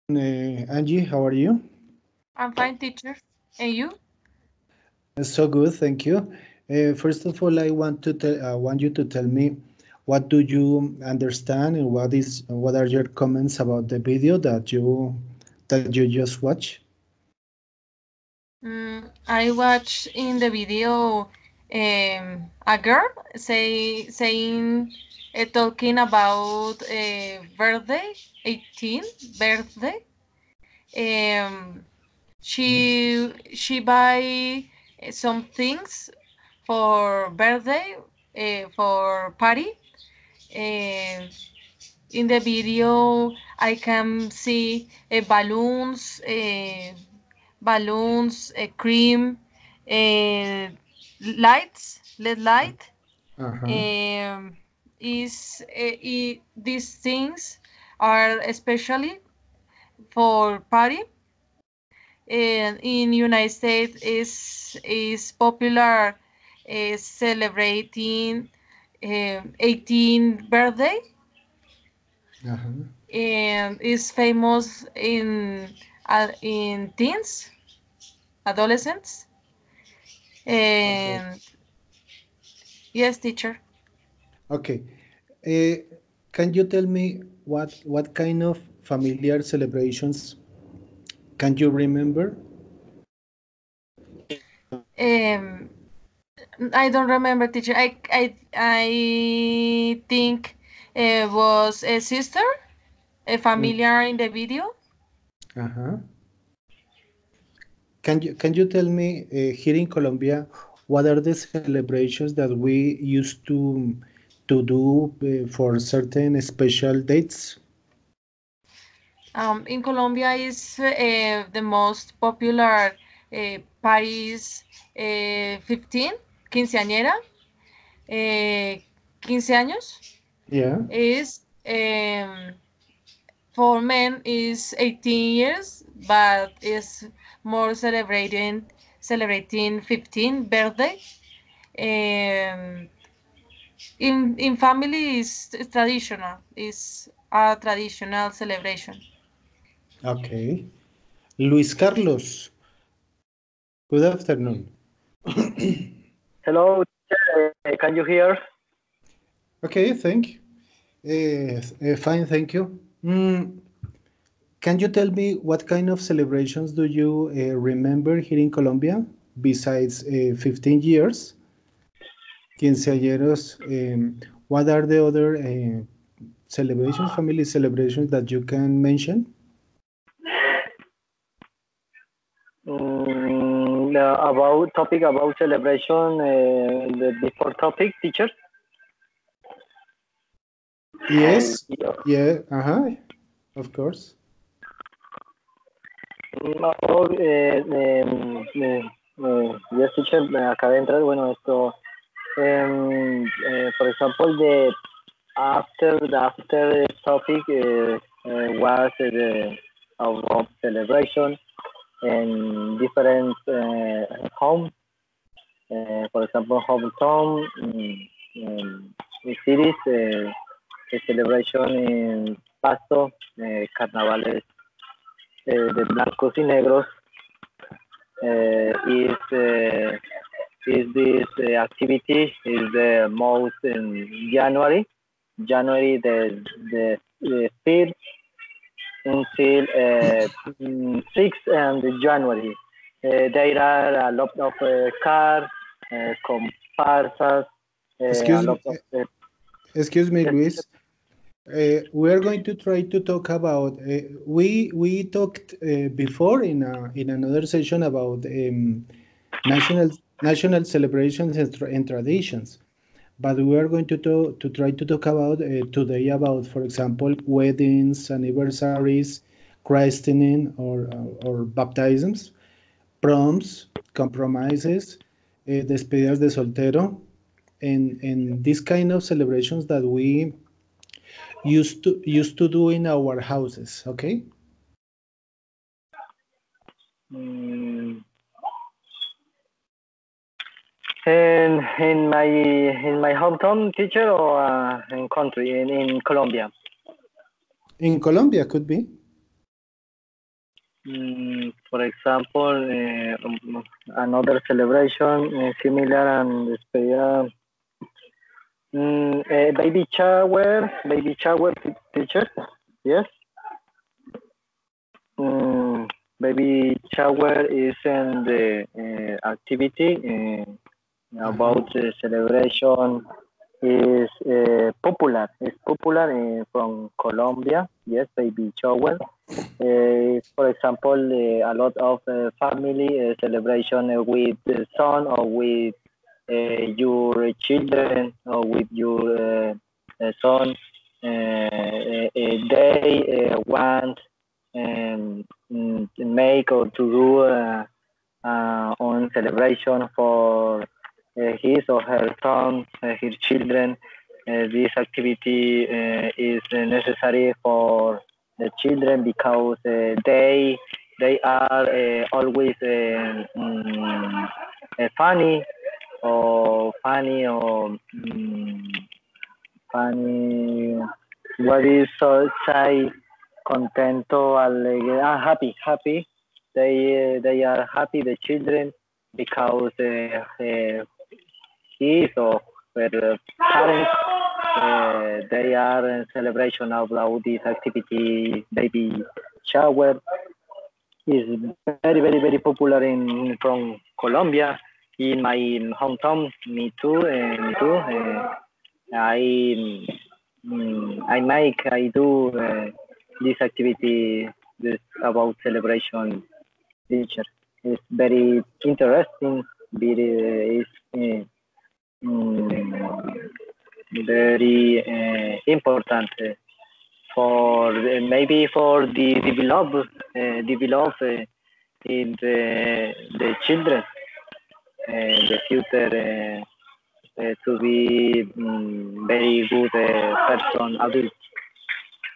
Angie, how are you? I'm fine, teacher. And you? So good, thank you. First of all, want you to tell me what do you understand and what are your comments about the video that you just watched? I watched in the video a girl saying talking about birthday 18 birthday. Um, she buy some things for birthday for party. Um, in the video, I can see balloons, cream, uh, lights, LED light. Uh-huh. Um, these things are especially for party. And in United States is popular celebrating 18th birthday Uh-huh. and is famous in teens, adolescents. Okay. And yes, teacher. Okay. Uh, can you tell me what kind of familiar celebrations can you remember? Um, I don't remember, teacher. I think it was a sister, a Mm, familiar in the video. uh-huh. Can you tell me here in Colombia, what are the celebrations that we used to do for certain special dates? In Colombia is the most popular Paris 15, quinceañera, 15 años. Yeah. Is for men is 18 years, but is more celebrating 15 birthday. Um, in family is traditional. Is a traditional celebration. Okay. Luis Carlos, good afternoon. Hello, can you hear? Okay, thank you. Fine, thank you. Can you tell me what kind of celebrations do you remember here in Colombia besides 15 years? Quinceañeros, what are the other celebrations, family celebrations that you can mention? About topic about celebration, the before topic, teacher. Yes, Yeah. yeah, uh-huh, of course. Yes, teacher, acabé de entrar. Bueno, esto, for example, the after topic was of celebration and different home. For example, hometown, cities, the celebration in Pasto, carnavales de blancos y negros, is this activity is the most in January, January the 5th until 6th and January. There are a lot of cars, comparsas, a Excuse lot me, of excuse me, yes, Luis. We are going to try to talk about. We talked before in another session about national national celebrations and traditions, but we are going to try to talk about today about, for example, weddings, anniversaries, christening, or baptisms, proms, compromises, despedidas de soltero, and this kind of celebrations that we used to do in our houses. Okay. mm, in my hometown, teacher, or in country in Colombia. In Colombia could be. For example, another celebration similar and special. Baby shower teacher, yes. Baby shower is in the activity about the celebration is popular. It's popular from Colombia. Yes, baby shower. For example, a lot of family celebration with the son or with your children or with your son. They want to make or to do on celebration for his or her son, his children. This activity is necessary for the children because they are always funny funny. What is so say contento, alegre, happy. They are happy the children because his or her parents they are in celebration about this activity. Baby shower is very popular in from Colombia. In my hometown, me too. I I do this activity this about celebration teacher. It's very interesting. Very is very important for maybe for the develop in the children the future to be very good person adult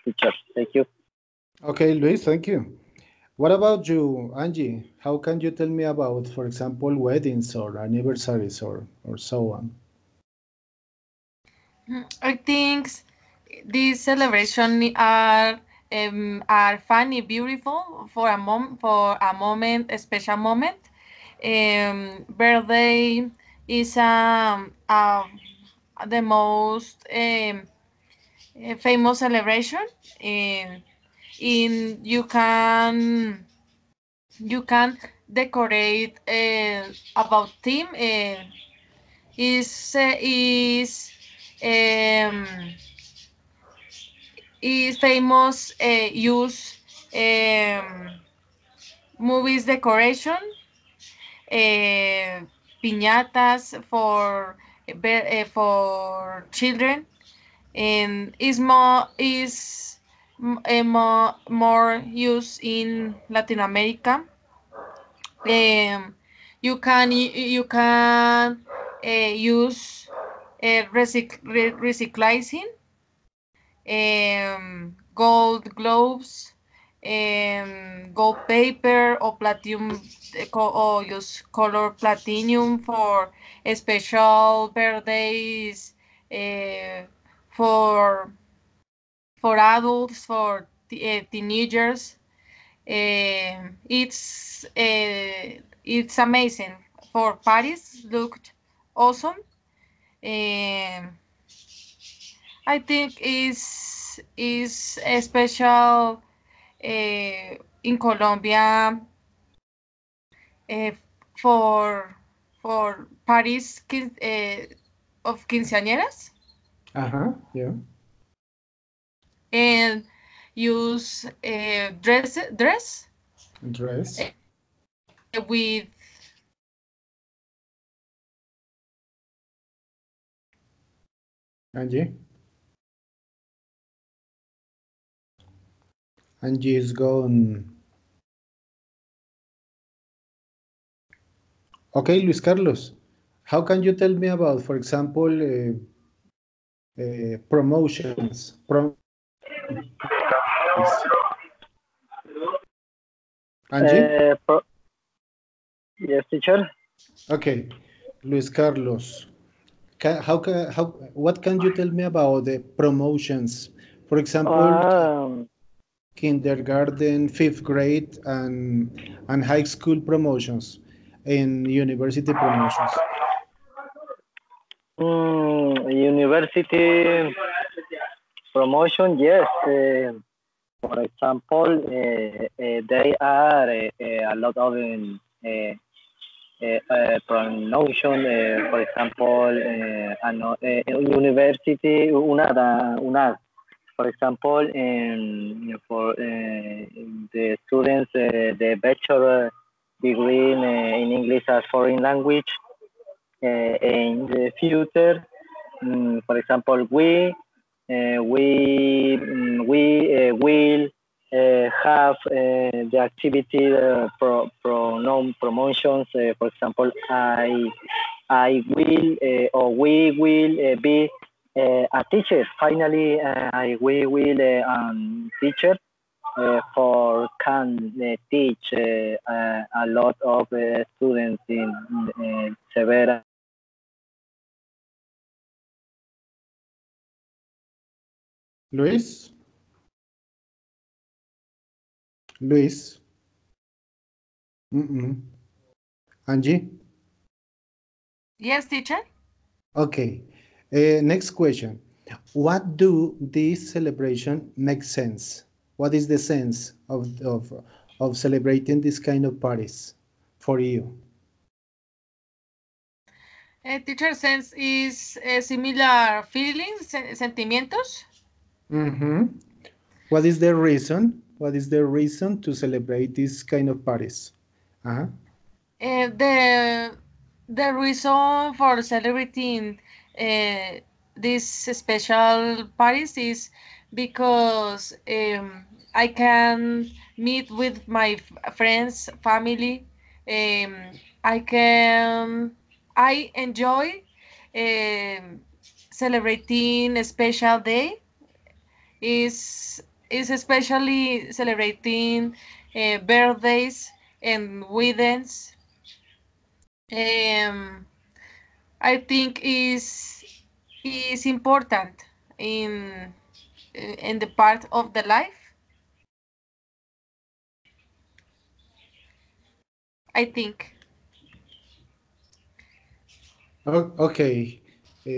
teacher. Thank you. Okay, Luis, thank you. What about you, Angie? How can you tell me about, for example, weddings or anniversaries or so on? I think these celebrations are funny, beautiful for a moment, a special moment. Birthday is the most famous celebration. In you can decorate about theme um, is famous use movies decoration, piñatas for children, and more used in Latin America. You can use recycling, gold globes, gold paper or platinum or use color platinum for special birthdays uh, for adults, for teenagers. It's amazing. For Paris, looked awesome. Um, I think is a special in Colombia uh, for Paris of quinceañeras Yeah. and use dress Dress. with Angie. Angie is gone. Okay, Luis Carlos, how can you tell me about, for example, promotions? Angie? Yes, teacher. Okay, Luis Carlos, what can you tell me about the promotions? For example, Um, kindergarten, fifth grade, and high school promotions and university promotions? University promotion, yes. For example, they are a lot of promotion. For example, university, for example, for the students, the bachelor degree in English as foreign language. In the future, for example, we will have the activity promotions. For example, I will or we will be a teacher. Finally, we will teacher for can teach a lot of students in severe. Luis? Luis? Angie? Yes, teacher. Okay. Next question. What do this celebration make sense? What is the sense of celebrating this kind of parties for you? Teacher, sense is similar feelings, sentimientos. What is the reason? What is the reason to celebrate this kind of parties? The reason for celebrating these special parties is because I can meet with my friends, family. I enjoy um, celebrating a special day. Is especially celebrating birthdays and weddings. um, I think is important in the part of the life. I think. Okay,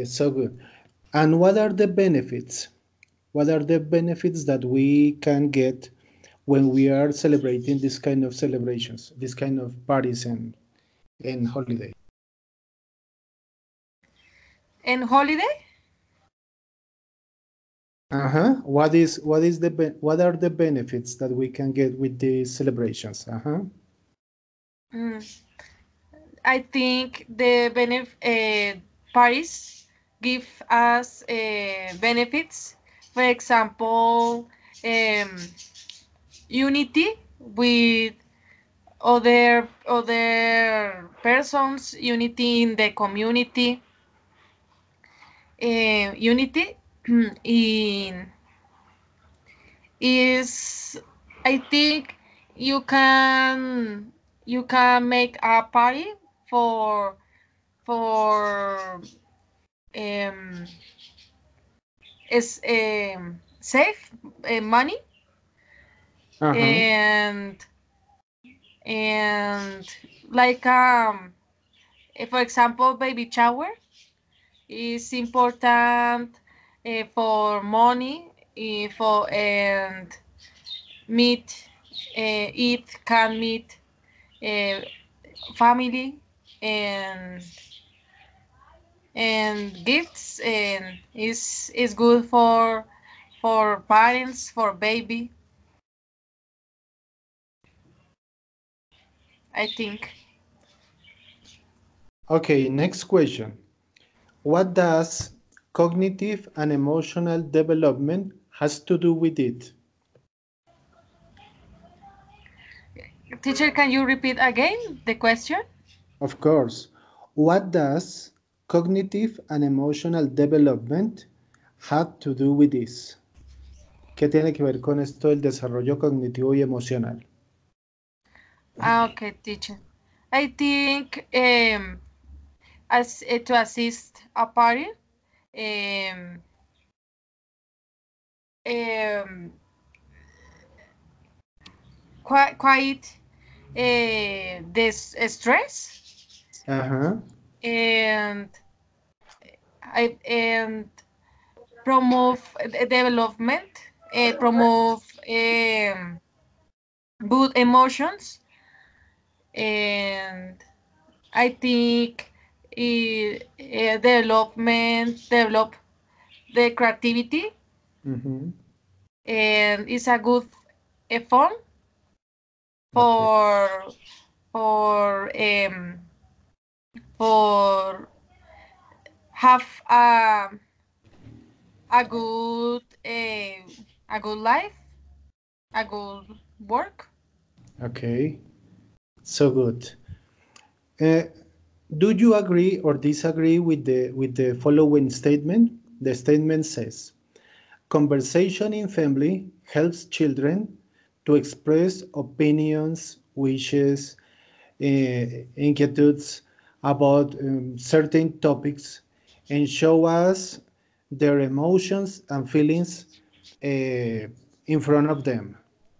so good. And what are the benefits? What are the benefits that we can get when we are celebrating this kind of celebrations, this kind of parties and holiday? And holiday. What are the benefits that we can get with these celebrations? Mm, I think the parties give us benefits. For example, um, unity with other persons, unity in the community, unity in is I think you can you can make a party for for um is save money Uh-huh. and and like for example baby shower is important for money for and meet eat can meet uh, family and gifts and is good for parents for baby. I think. Okay, next question. What does cognitive and emotional development has to do with it? Teacher, can you repeat again the question? Of course. What does cognitive and emotional development have to do with this? ¿Qué tiene que ver con esto del desarrollo cognitivo y emocional? Okay, teacher. I think as to assist a party, um, um, quite this stress, Uh-huh. and and promote development, promote good emotions, and I think develop the creativity, Mm-hmm. and it's a good fun Okay. for for um for have a good a good life, a good work. Okay. So good. Uh, do you agree or disagree with the following statement? The statement says, conversation in family helps children to express opinions, wishes, inquietudes about certain topics and show us their emotions and feelings in front of them.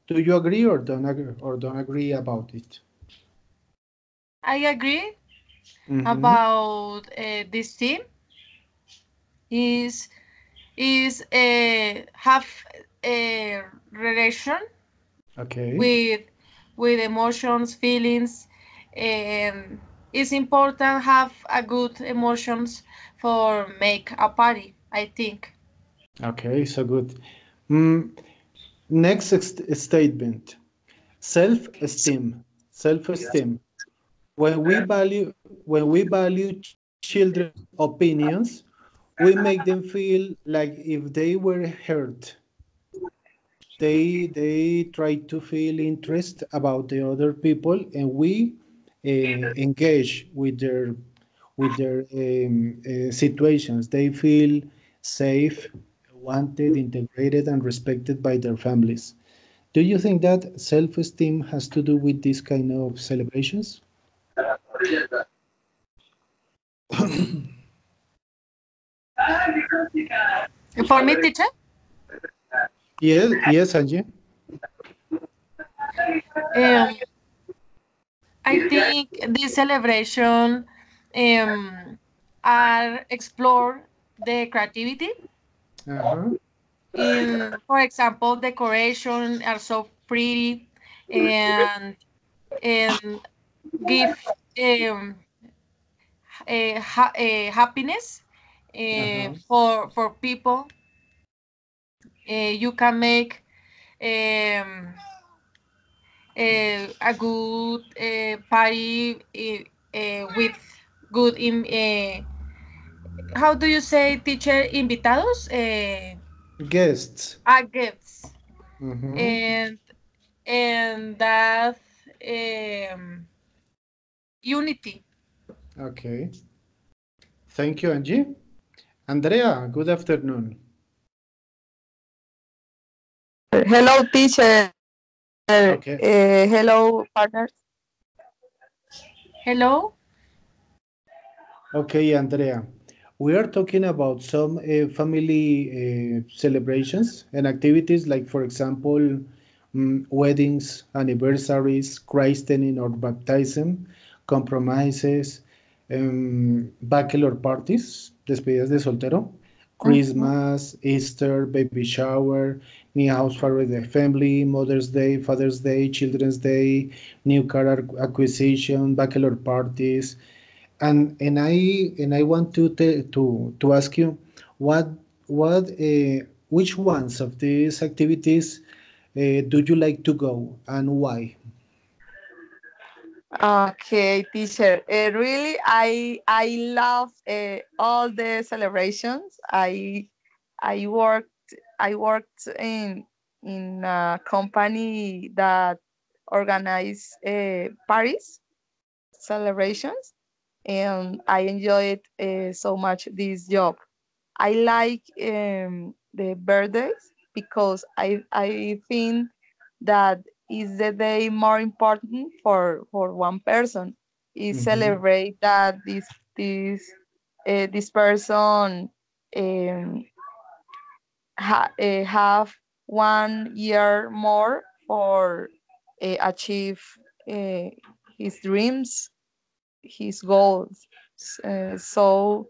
Do you agree or don't agree about it? I agree Mm-hmm. about this team is have a relation Okay. with emotions, feelings, and it's important have a good emotions for make a party, I think. Okay, so good. Mm, next statement. Self-esteem. Self-esteem. When we value children's opinions, we make them feel like if they were heard. They try to feel interest about the other people, and we engage with their situations. They feel safe, wanted, integrated, and respected by their families. Do you think that self-esteem has to do with this kind of celebrations? For me, teacher, Yes, yes, Angie. um, I think this celebration are explore the creativity. Uh-huh. In, for example, decoration are so pretty, and and give um, happiness Uh-huh. for people. You can make um, a good party with good how do you say, teacher, invitados, Guests. gifts, Mm-hmm. and that um, unity. Okay. Thank you, Angie. Andrea, good afternoon. Hello, teacher. Okay. Hello, partners. Hello. Okay, Andrea. We are talking about some family celebrations and activities, like, for example, weddings, anniversaries, christening or baptism, compromises, bachelor parties, despedidas de soltero, Mhm. Christmas, Easter, baby shower, new house for the family, Mother's Day, Father's Day, Children's Day, new car acquisition, bachelor parties, and I want to ask you what which ones of these activities do you like to go and why? Okay, teacher. Really, I love all the celebrations. I worked in a company that organize Paris celebrations, and I enjoyed so much this job. I like the birthdays because I think that is the day more important for one person. Is Hmm. celebrate that this person um, have 1 year more for achieve his dreams, his goals. So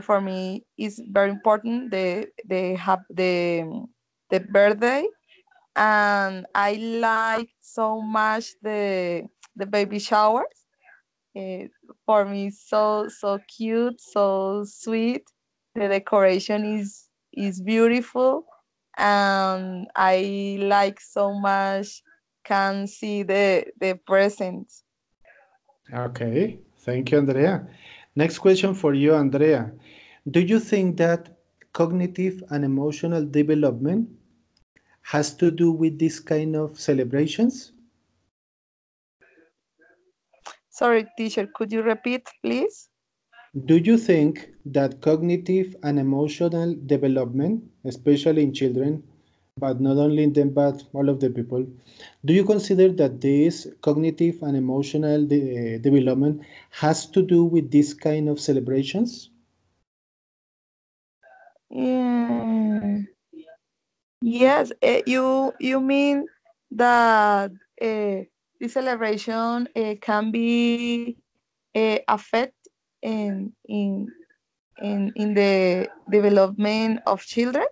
for me, it's very important the birthday, and I like so much the baby showers. For me, so cute, so sweet. The decoration is beautiful, and I like so much can see the presents. Okay, thank you, Andrea. Next question for you, Andrea. Do you think that cognitive and emotional development has to do with this kind of celebrations? Sorry, teacher, could you repeat, please? Do you think that cognitive and emotional development, especially in children, but not only in them, but all of the people, do you consider that this cognitive and emotional development has to do with this kind of celebrations? Yeah. Yes, you mean that the celebration can be affect in in the development of children?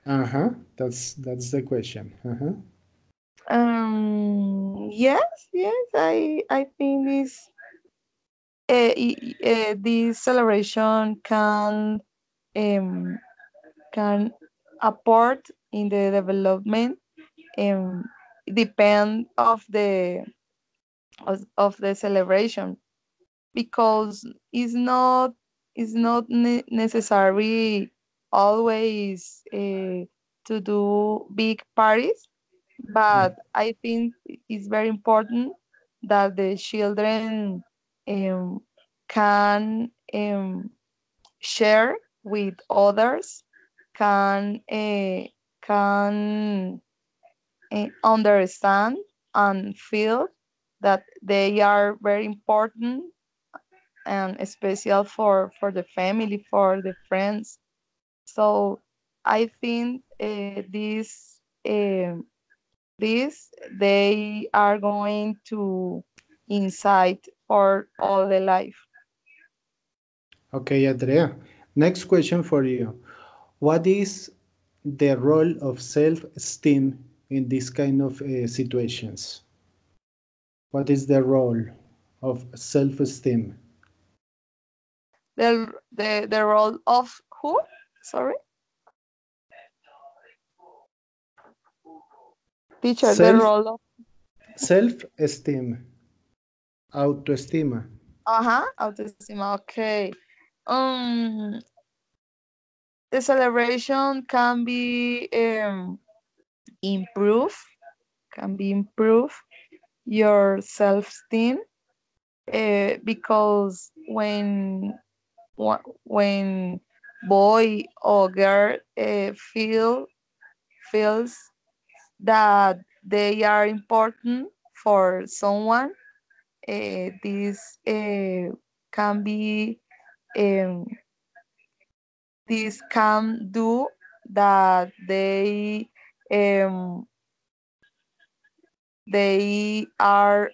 Uh-huh. That's the question. Uh-huh. Yes, yes, I think this celebration um can apport in the development um depend of the celebration, because it's not necessary always to do big parties, but I think it's very important that the children um, can share with others, can understand and feel that they are very important and special for the family, for the friends. So I think this they are going to incite for all the life. Okay, Andrea. Next question for you. What is the role of self-esteem in this kind of situations? What is the role of self-esteem? The role of who? Sorry, teacher. The Self role of self-esteem, autoestima. autoestima. Okay. Um, the celebration improve can be improve your self-esteem, because when boy or girl feels that they are important for someone, this can be um, this can do that um, they are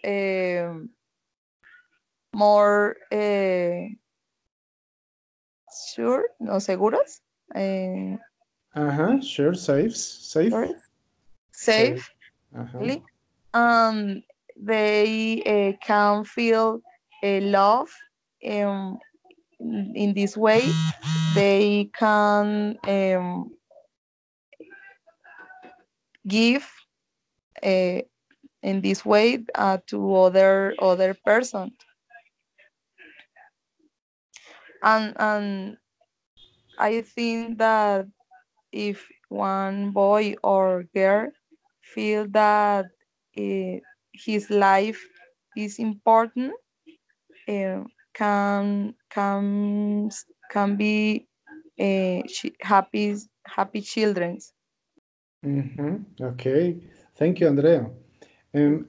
more sure, no seguros, uh, Uh-huh, sure, safe, sorry, safe. safe, Uh-huh. really. um, they can feel love. um, in this way, they can give uh, in this way to other person, and I think that if one boy or girl feel that uh, his life is important, uh, can be happy children. Okay, thank you, Andrea.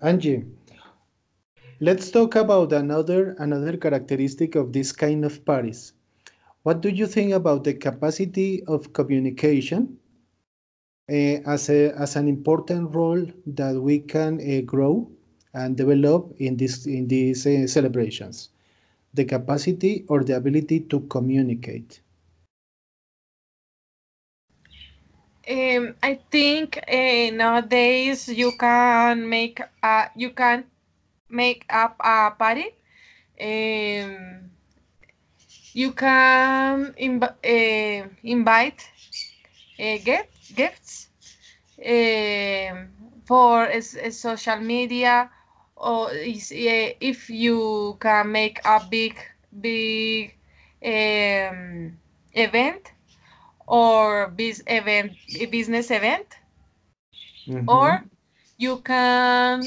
Angie, let's talk about another characteristic of this kind of parties. What do you think about the capacity of communication as an important role that we can grow and develop in these celebrations, the capacity or the ability to communicate. I think nowadays you can make up a party. You can invite gifts for social media, or if you can make a big event or business event, or you can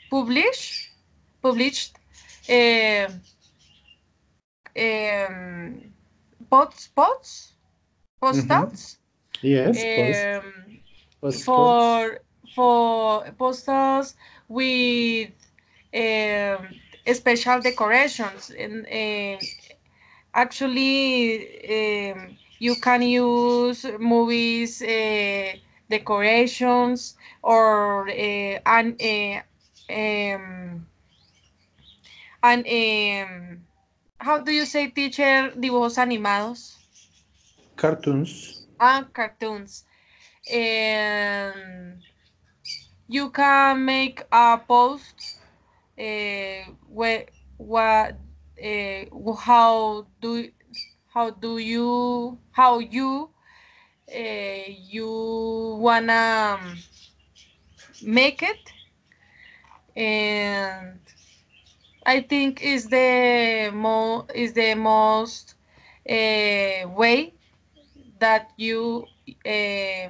publish published um, um, posts postals Yes, um, postcards. for postals with um, special decorations, and actually you can use movies decorations, or um, how do you say, teacher, dibujos animados? Cartoons. Cartoons. And you can make a post where what how do you wanna make it. And I think is the most way that you uh,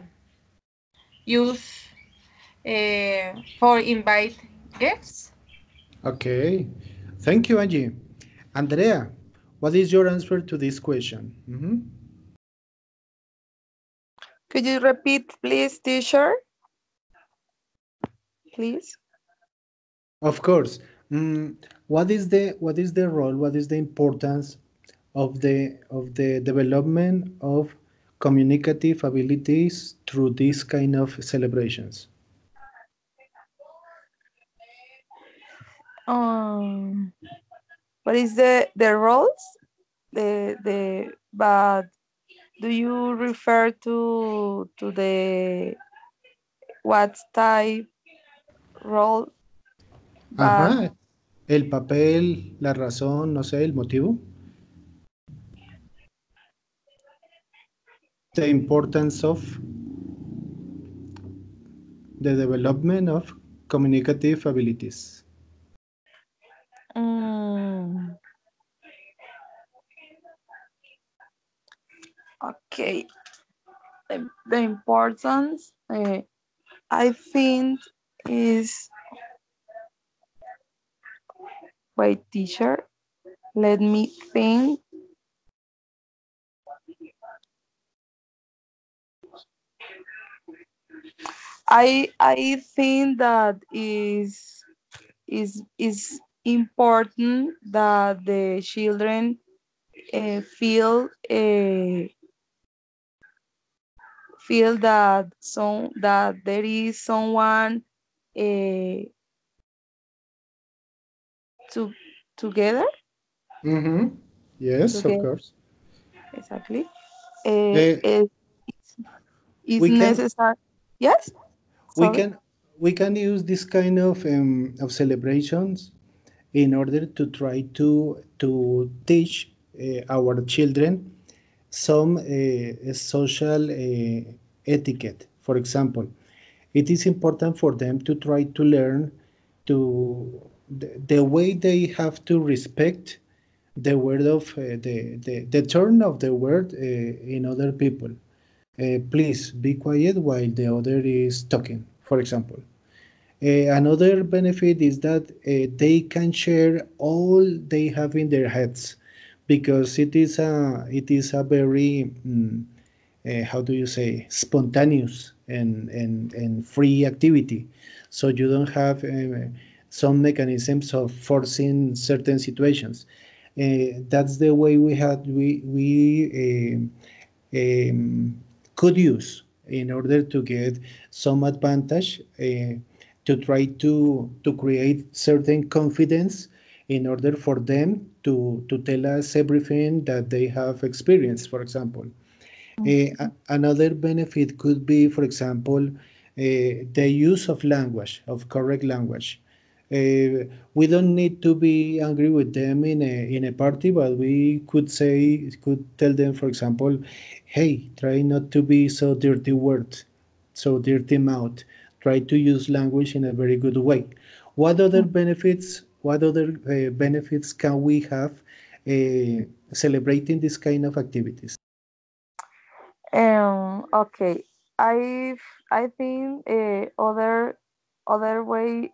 use for invite guests. Okay. Thank you, Angie. Andrea, what is your answer to this question? Could you repeat, please, teacher? Please. Of course. What is the role? What is the importance of the development of communicative abilities through these kind of celebrations? Um, what is the roles? But do you refer to the what type role? But Ajá. El papel, la razón, no sé, el motivo. The importance of the development of communicative abilities. mm, okay, the importance I think is, wait, teacher, let me think. I think that is important that the children feel that there is someone uh, to together Yes, of together course. exactly. Uh, It is we can necessary. Yes, we sorry. can we can use this kind of celebrations in order to try to teach our children some social etiquette. For example, it is important for them to try to learn the way they have to respect the word of the turn of the word in other people. Please be quiet while the other is talking, for example. Another benefit is that they can share all they have in their heads, because it is a very how do you say, spontaneous and free activity. So you don't have some mechanisms of forcing certain situations. That's the way we could use in order to get some advantage, to try to create certain confidence in order for them to tell us everything that they have experienced, for example. Another benefit could be, for example, the use of language, of correct language. We don't need to be angry with them in a party, but we could tell them, for example, hey, try not to be so dirty word, so dirty mouth. Try to use language in a very good way. What other benefits can we have celebrating this kind of activities? Okay, I I think other way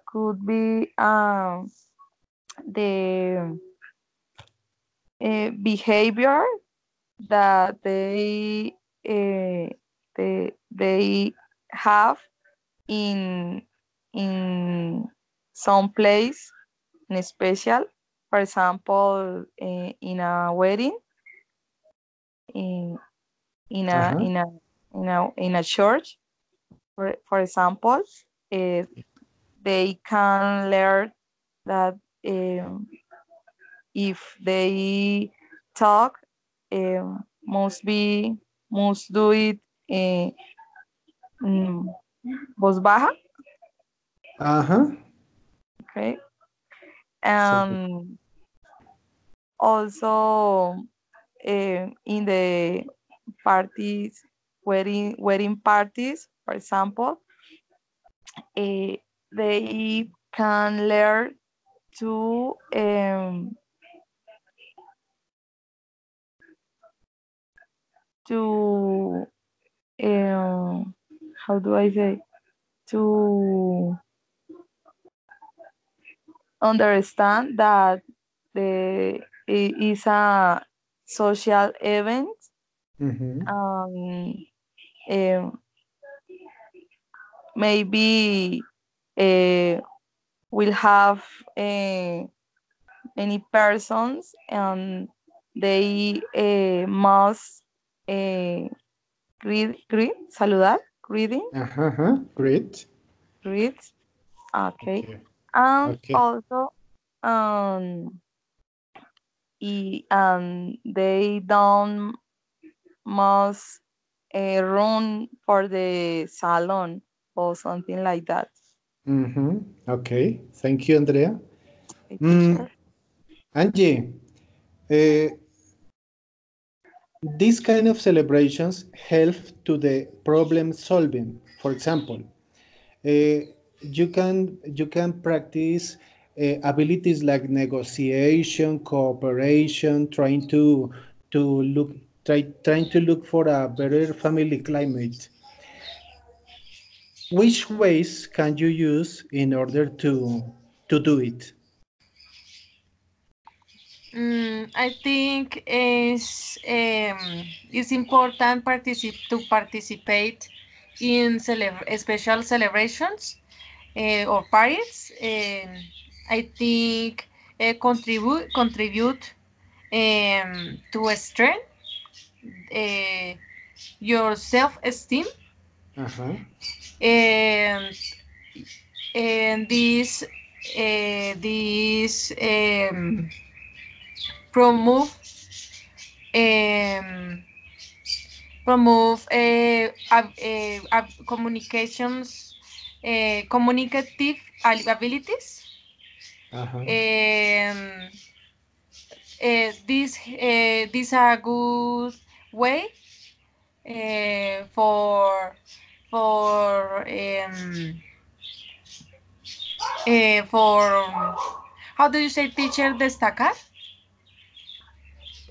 could be the behavior that uh, they have in in some place in special. For example, in a wedding, in in a Uh-huh. in a in a church, for example, uh, they can learn that if they talk, must do it in voz baja, Uh-huh. okay, So, and also in the parties, wedding parties, for example, uh, they can learn to to how do I say, to understand that it is a social event, mhm. um, um, maybe uh, will have many persons, and they must uh, saludar, greeting, Uh-huh. Great. greet, okay, Okay. and Okay. also they don't must run for the salon or something like that. Mm-hmm. Okay. Thank you, Andrea. A Mm, teacher. Angie, uh, these kind of celebrations help to the problem solving. For example, you can practice abilities like negotiation, cooperation, trying to look for a better family climate. Which ways can you use in order to do it? I think it's important to participate in special celebrations or parties. I think contribute to strength uh, your self-esteem, Uh-huh. and this promote um, promote communications, communicative abilities. Uh-huh. Um, this a good way for how do you say, teacher, destacar,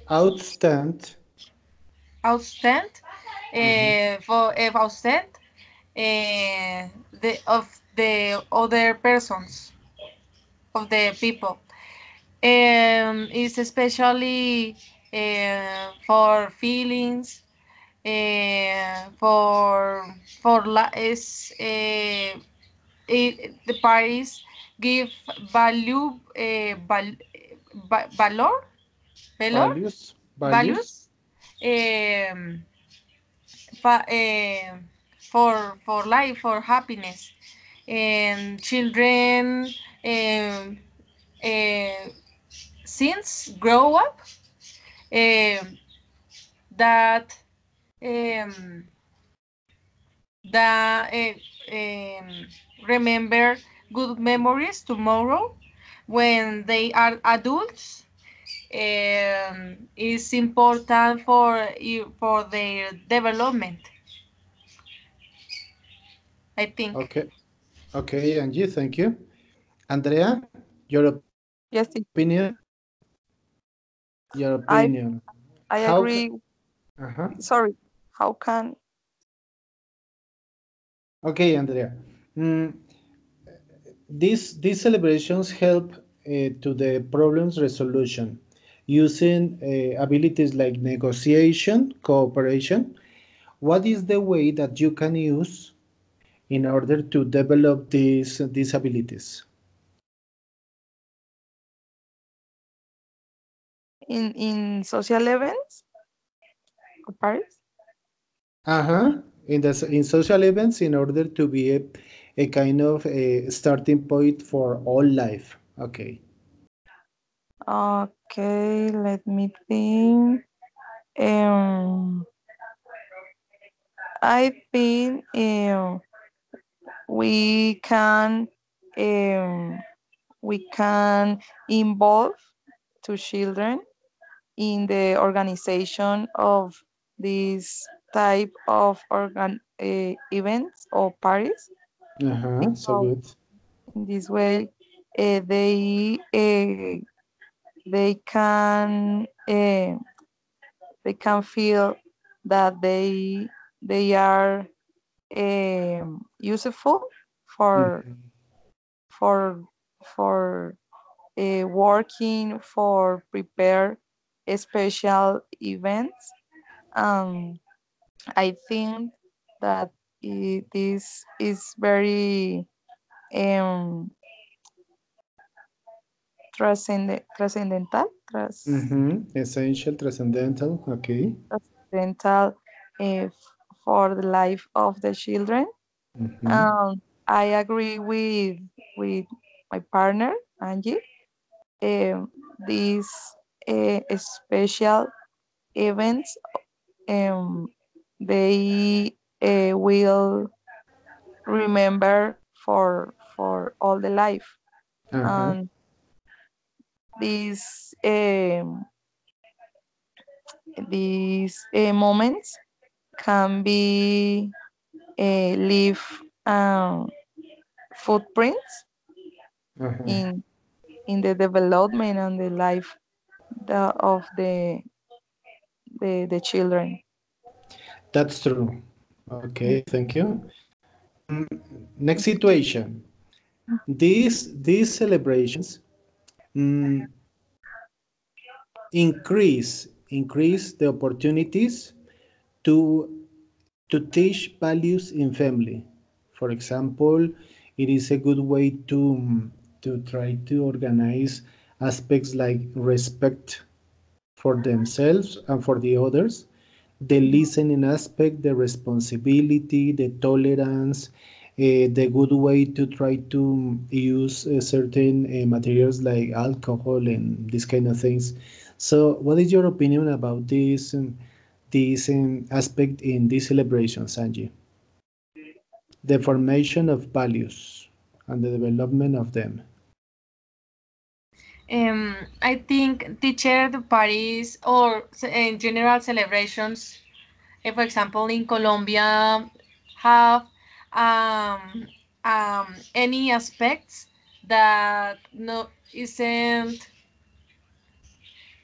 Outstand. outstand, Mhm. outstand the of the other persons, of the people. It's especially for feelings, is the parties give value, valor, valor, Values. Values. values, um, for life, for happiness, and children um, uh, since grow up um, that um, that remember good memories tomorrow when they are adults. Is important for their development, I think. Okay. Okay, Angie, thank you. Andrea, your Yes, opinion? Your I opinion. I How agree. uh-huh. Sorry, how can Okay, Andrea. Mm, these celebrations help to the problems resolution using abilities like negotiation, cooperation. What is the way that you can use in order to develop these abilities? in social events or parties? Uh-huh. In social events, in order to be a kind of a starting point for all life. Okay. Okay, let me think. Um, I think we can um, we can involve to children in the organization of this type of events or parties, Uh-huh. So because good. in this way they can feel that they are useful for Mhm. for for working for prepare special events. um I think that this is very um transcendental Essential, transcendental. Okay. transcendental for the life of the children. Mm-hmm. um I agree with my partner Angie. These special events, um, they will remember for all the life. Uh-huh. And these moments can be leave footprints Uh-huh. in the development and the life of the children. That's true. Okay, thank you. Next situation. These celebrations mm, increase the opportunities to to teach values in family. For example, it is a good way to try to organize aspects like respect for themselves and for the others, the listening aspect, the responsibility, the tolerance, the good way to try to use certain materials like alcohol and these kind of things. So, what is your opinion about this aspect in this celebration, Sanji? The formation of values and the development of them. I think teacher parties or in general celebrations, for example, in Colombia, have um, any aspects that no isn't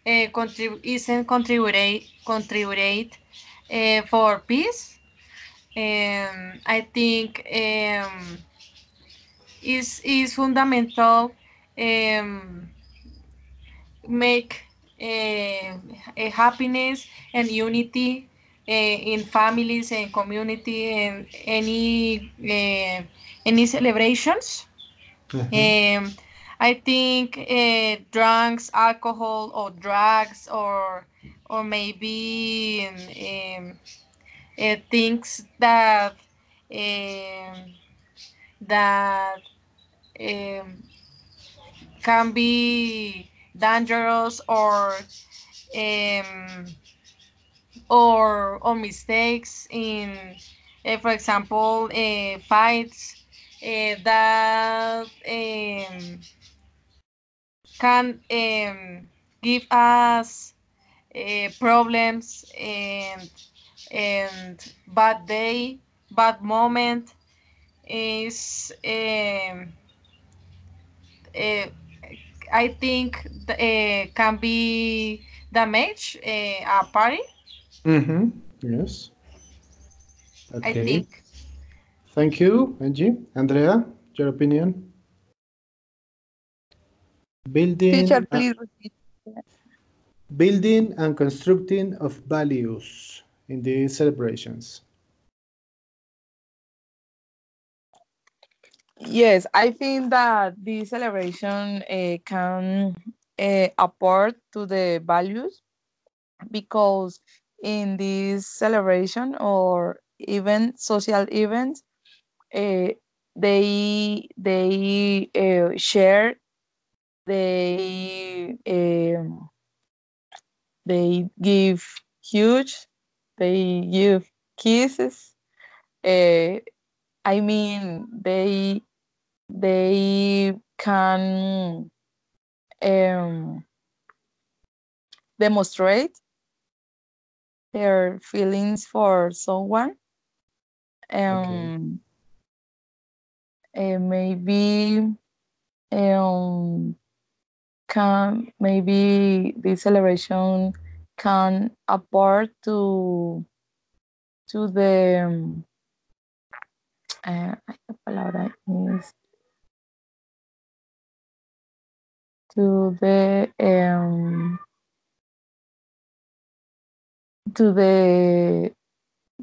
isn't contribute for peace. I think is fundamental um, make a happiness and unity in families and community and any celebrations. Uh-huh. Um, I think drugs, alcohol, or drugs, or maybe things um, that um, can be dangerous um, or mistakes in, for example, fights that can give us problems and bad moment is uh, I think can be damage a party. Mm-hmm. Yes. I Okay. think. Thank you, Angie. Andrea, your opinion? Teacher, Building, please repeat. building and constructing of values in these celebrations. Yes, I think that this celebration can apport to the values because in this celebration or even social events, uh, they share, they they give huge, they give kisses. Uh, I mean, they can um, demonstrate their feelings for someone. Okay. Um, maybe um, can maybe this celebration can apport to the ay, la palabra is to the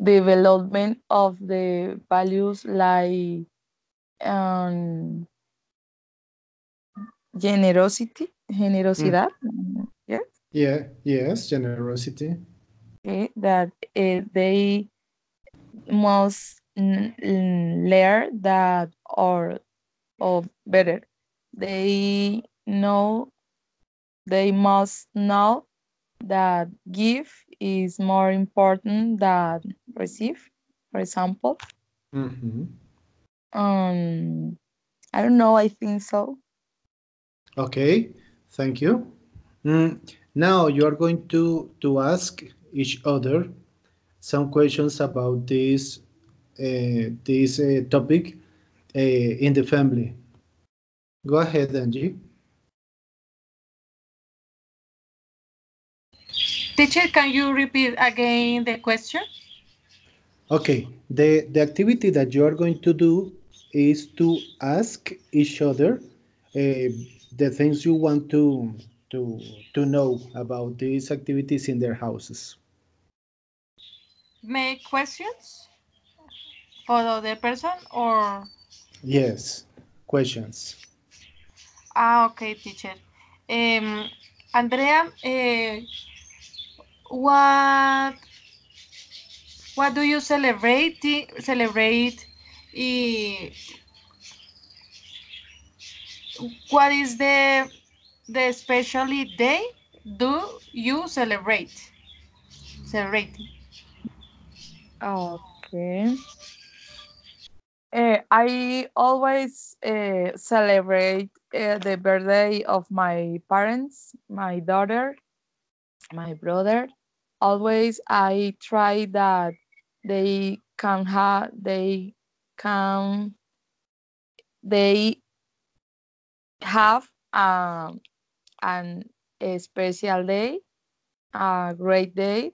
development of the values like um, Mm. generosidad, yes, Yeah, yes, generosity. that they must learn that or better they know they must know that give is more important than receive, for example. Mm-hmm. um I don't know, I think so. Okay, thank you. Now you are going to ask each other some questions about this topic in the family. Go ahead, Angie. Teacher, can you repeat again the question? Okay, the activity that you are going to do is to ask each other the things you want to to know about these activities in their houses. Make questions for the other person or Yes, questions. okay, teacher. Um, Andrea, what what do you celebrate? eh, what is the specially day do you celebrate? Okay. I always celebrate the birthday of my parents, my daughter, my brother. Always I try that can they have an a special day, a great day.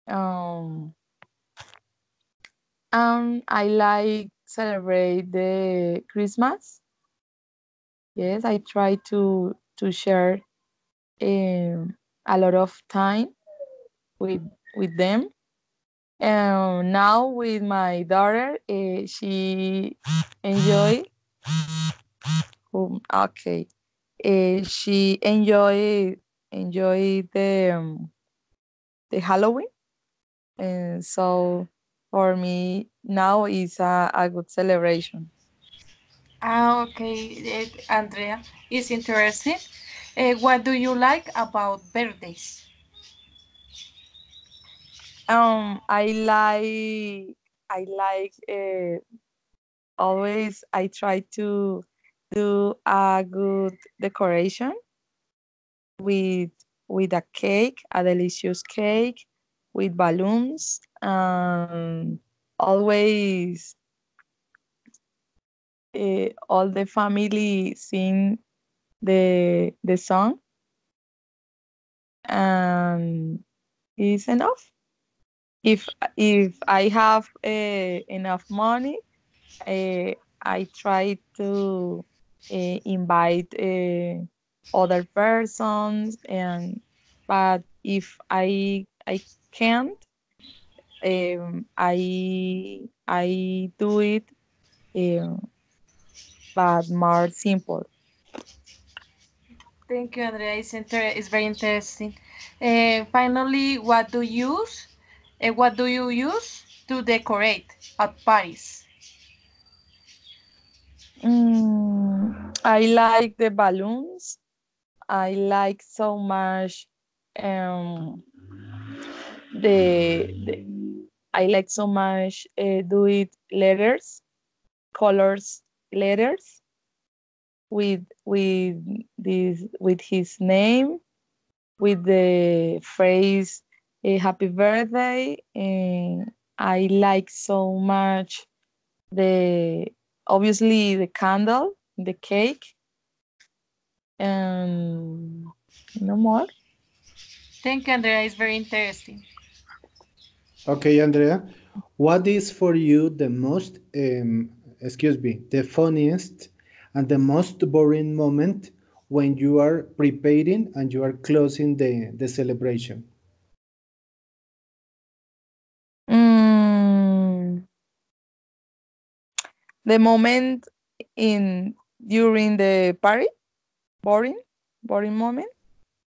Um, and I like celebrate the Christmas. Yes, I try to share a lot of time with with them. Now with my daughter, she enjoy Okay. She enjoy the Halloween, and so for me now is a good celebration. Ah, okay, Andrea, is interesting. What do you like about birthdays? I like always I try to do a good decoration with a cake, a delicious cake with balloons. Always all the family sing the song, and is enough. If I have enough money, uh, I try to invite other persons, and but if I can't, I do it, um, but more simple. Thank you, Andrea. It's very interesting. Finally, what do you use to decorate at parties? I like the balloons. I like so much um, the I like so much do it letters, colors letters with this with his name, with the phrase happy birthday. And I like so much the obviously the candle, the cake, and no more. Thank you, Andrea. It's very interesting. Okay, Andrea, what is for you the most, excuse me, the funniest and the most boring moment when you are preparing and you are closing the celebration? Mm, the moment in during the party, boring, boring moment.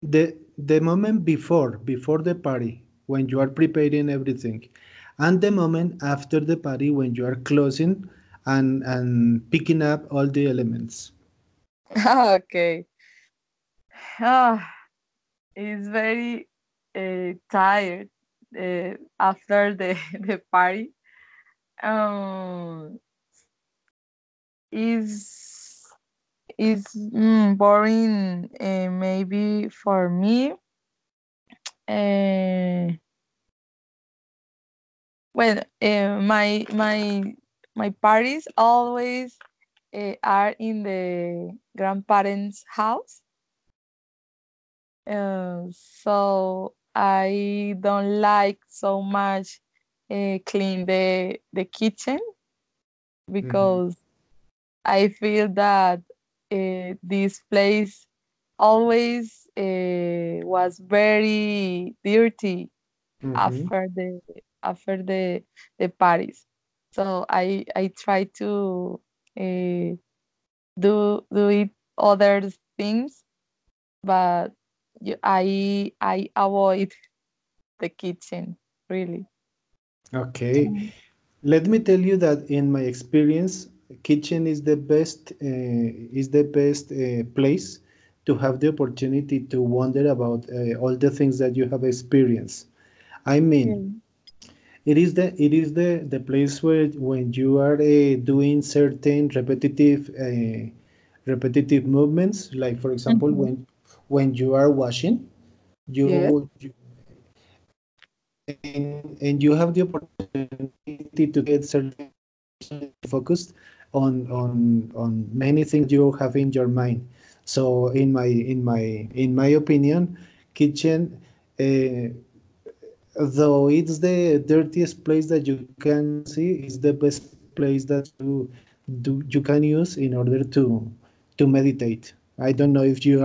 The moment before the party when you are preparing everything, and the moment after the party when you are closing and picking up all the elements. Okay. Ah, it's very tired after the the party. Um, is boring maybe for me. Uh, well, my parties always are in the grandparents' house. So I don't like so much clean the kitchen, Mhm, because I feel that this place always was very dirty mhm. after the parties. So I try to uh, do it other things, but I avoid the kitchen really. Okay, let me tell you that in my experience, kitchen is the best place to have the opportunity to wonder about all the things that you have experienced. I mean, Mm. it is the place where when you are doing certain repetitive movements, like for example Mhm. when you are washing, Yes. you and you have the opportunity to get certain focused on many things that you have in your mind. So in my opinion, kitchen, uh, though it's the dirtiest place that you can see, is the best place that you can use in order to meditate. I don't know if you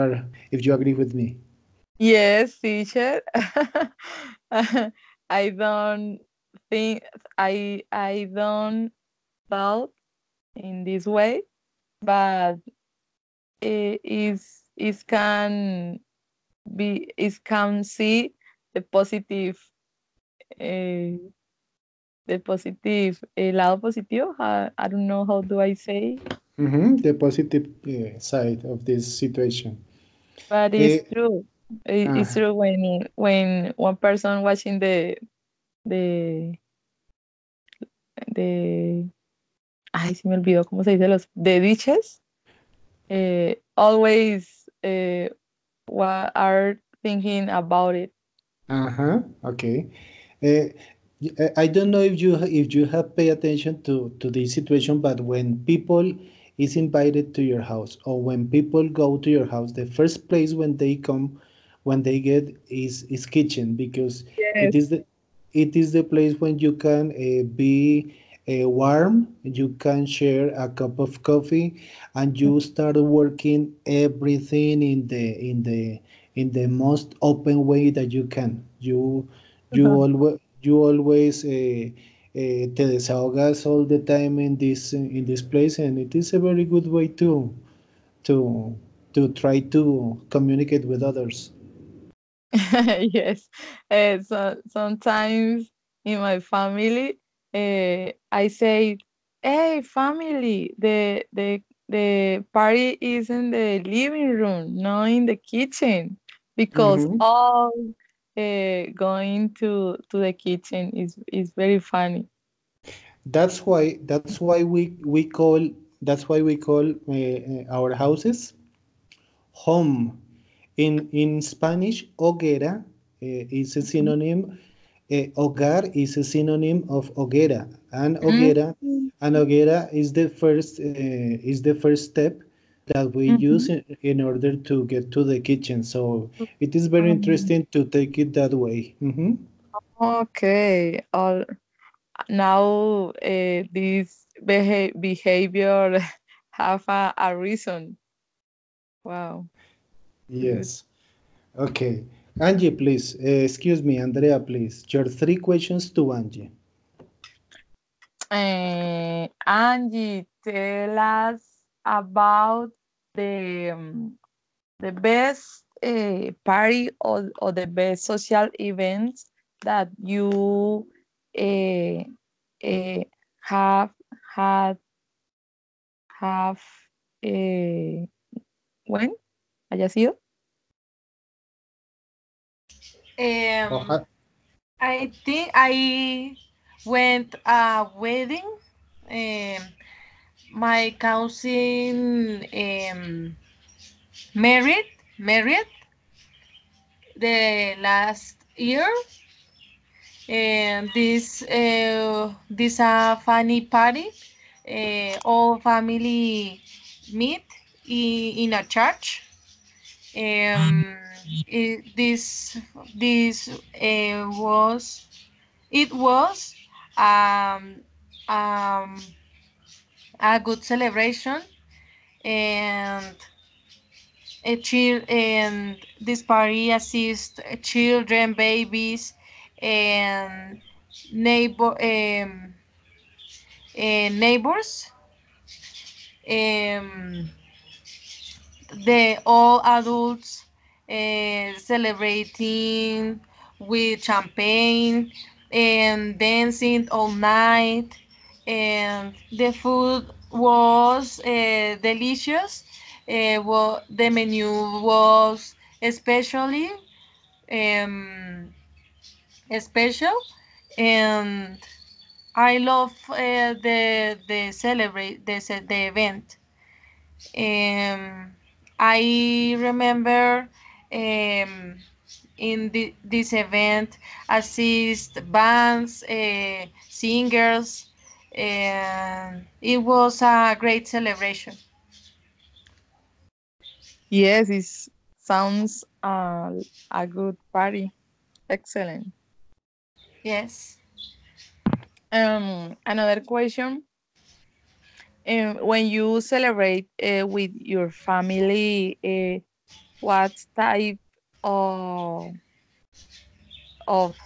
agree with me. Yes, teacher. I don't think I don't thought in this way, but is can can see the positive, uh, el lado positivo. I don't know how do I say, The positive side of this situation. but it's Eh, true. It's uh, true when one person watching the the ay, se me olvidó cómo se dice los the dishes, always are thinking about it. okay. Uh, I don't know if you have paid attention to this situation, but when people is invited to your house or when people go to your house, the first place when they come, when they get is kitchen because Yes. it is the it is the place when you can be warm, you can share a cup of coffee, and you start working everything in the most open way that you can. You always te desahogas all the time in this place, and it is a very good way to to try to communicate with others. Yes. So sometimes in my family, I say, "Hey, family, the party is in the living room, not in the kitchen," because Mhm. all going to the kitchen is very funny. That's why we call our houses home. In Spanish, hoguera is a synonym. Hogar is a synonym of hoguera, Mhm. and hoguera is the first step that we use Mhm. in order to get to the kitchen. So it is very Um, interesting to take it that way. okay. All now, this behavior have a reason. Wow. Good. Yes. Okay. Angie, please. Excuse me, Andrea, please. Your three questions to Angie. Angie, tell us about the best party or the best social events that you uh, uh, have had have when haya sido. Um, Oja- I think I went a wedding. My cousin married the last year, and this a funny party. All family meet in a church. This was it was um, um, a good celebration, and and this party assist children, babies, and neighbors. Um, the all adults celebrating with champagne and dancing all night, and the food was delicious. Well, the menu was especially um, special, and I love the event. Um, I remember this event assist bands, singers, and it was a great celebration. Yes, it sounds a good party. Excellent. Yes. Another question. When you celebrate with your family, what type of of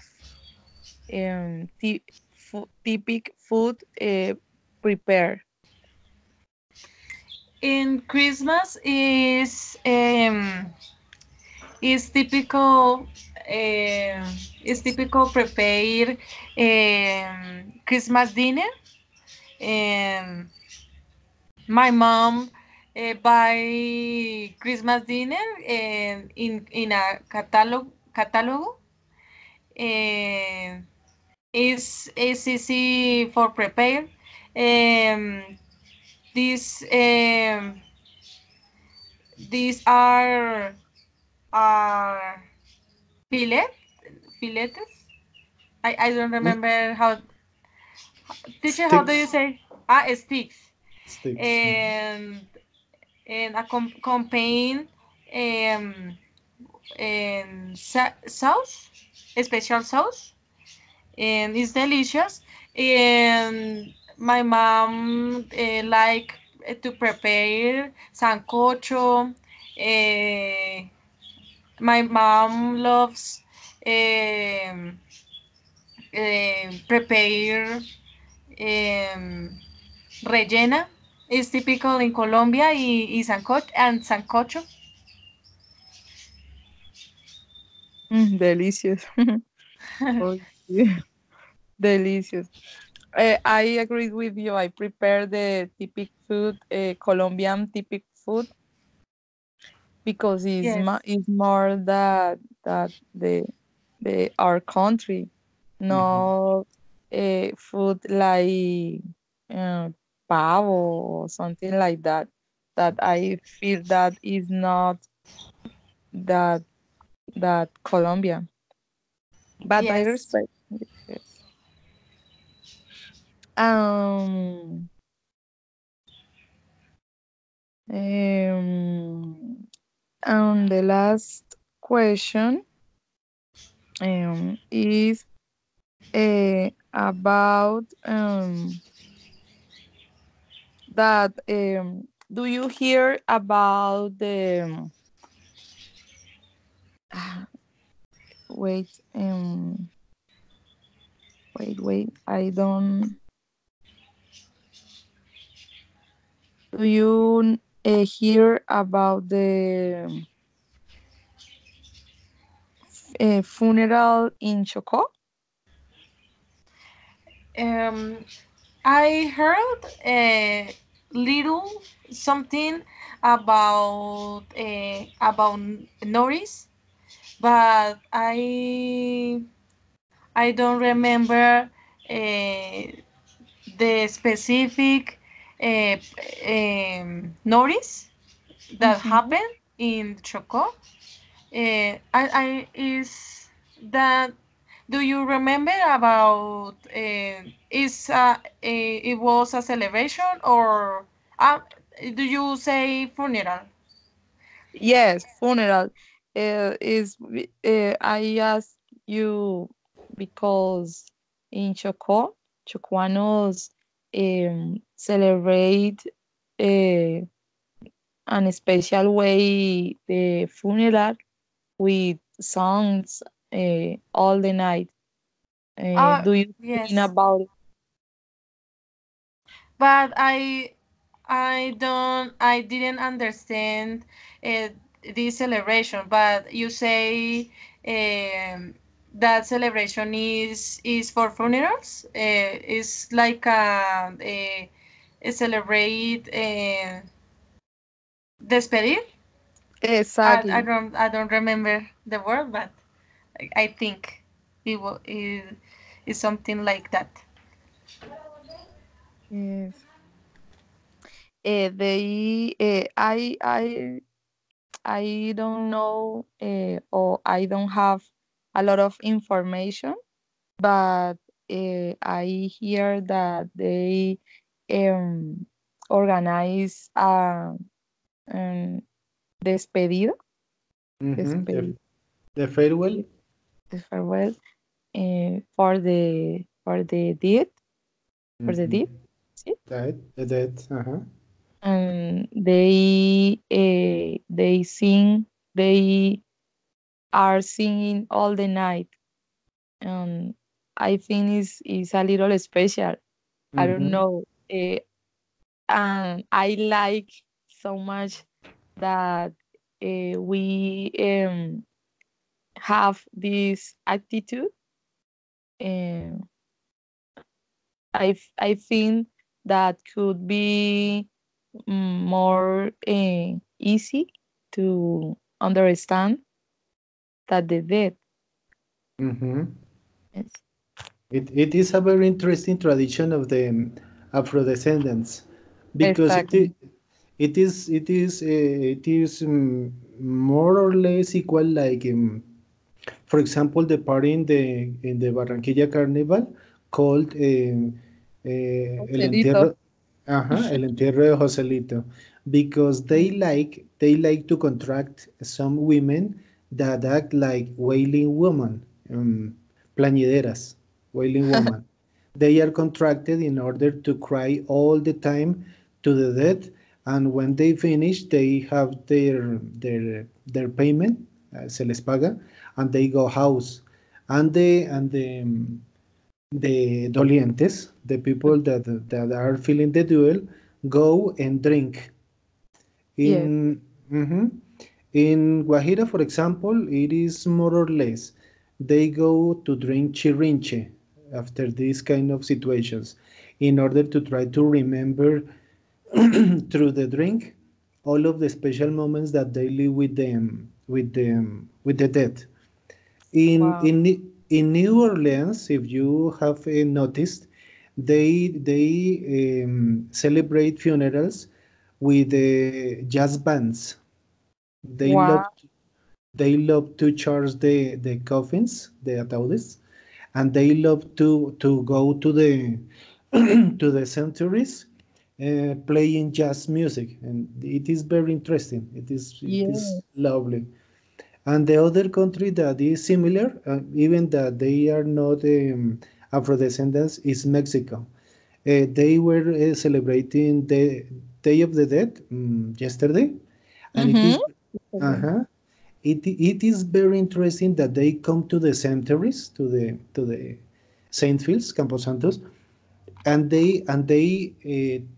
typical food prepare? in Christmas is typical is typical prepare Christmas dinner. My mom buy Christmas dinner in a catalog. Um, is easy for prepare. Um, these these are fillet filletes. I don't remember how. Teacher, how do you Sticks. say? Sticks. Sticks. And accompany um, sauce, a special sauce, and it's delicious. And my mom like to prepare sancocho. Uh, my mom loves um, prepare rellena. It's typical in Colombia y sancocho. Delicious. Oh, yeah. Delicious. I agree with you. I prepare the typical food, Colombian typical food, because Yes. it's more that the our country, Mhm. no food like uh, pavo or something like that. That I feel that is not that Colombian, but I Yes. respect it. Yes. Um. Um. And the last question is about that. Do you hear about the wait wait I don't. Do you hear about the funeral in Chocó? Um, I heard a little something about Norris, but I don't remember the specific Norris that Mhm. happened in Chocó. I is that. Do you remember about is it was a celebration or do you say funeral? Yes, funeral I ask you because in Chocó, Chocuanos celebrate uh, an special way the funeral with songs all the night. Oh Do you think yes, about it? but I didn't understand uh, this celebration. But you say um, that celebration is for funerals. It's like a celebrate despedir. Exactly. I don't remember the word, but I think it is something like that. Yes. They I don't know or I don't have a lot of information, but I hear that they um, organize um, despedida, Mhm. despedida, The farewell. the farewell for the deed, for the deed, Mhm. ¿sí? That. Uh-huh. And they sing, they are singing all the night. um, I think is a little special. I don't Mhm. know. I like so much that we have this attitude. And I think that could be more easy to understand that they did. Mm-hmm. Yes. It is a very interesting tradition of the Afro descendants because Exactly. it is more or less equal like for example the party in the Barranquilla Carnival called El Joselito. Entierro, El Entierro de Joselito, because they like to contract some women that act like wailing women, plañideras, wailing woman. They are contracted in order to cry all the time to the dead, and when they finish, they have their payment, se les paga, and they go house. The dolientes, the people that are feeling the duel, go and drink. Yes. In mhm. In Guajira, for example, it is more or less they go to drink chirinche after these kind of situations in order to try to remember through the drink all of the special moments that they live with the dead. In Wow. in in New Orleans, if you have noticed, they celebrate funerals with jazz bands. They love Wow. they love to charge the coffins, the ataúdes, and they love to go to the to the cemeteries playing jazz music, and it is very interesting. It is Yes. lovely. And the other country that is similar, even that they are not Afro descendants, is Mexico. They were celebrating the Day of the Dead yesterday, and Mm-hmm. uh-huh, it is very interesting that they come to the cemeteries, to the Saint Fields, Camposantos, and they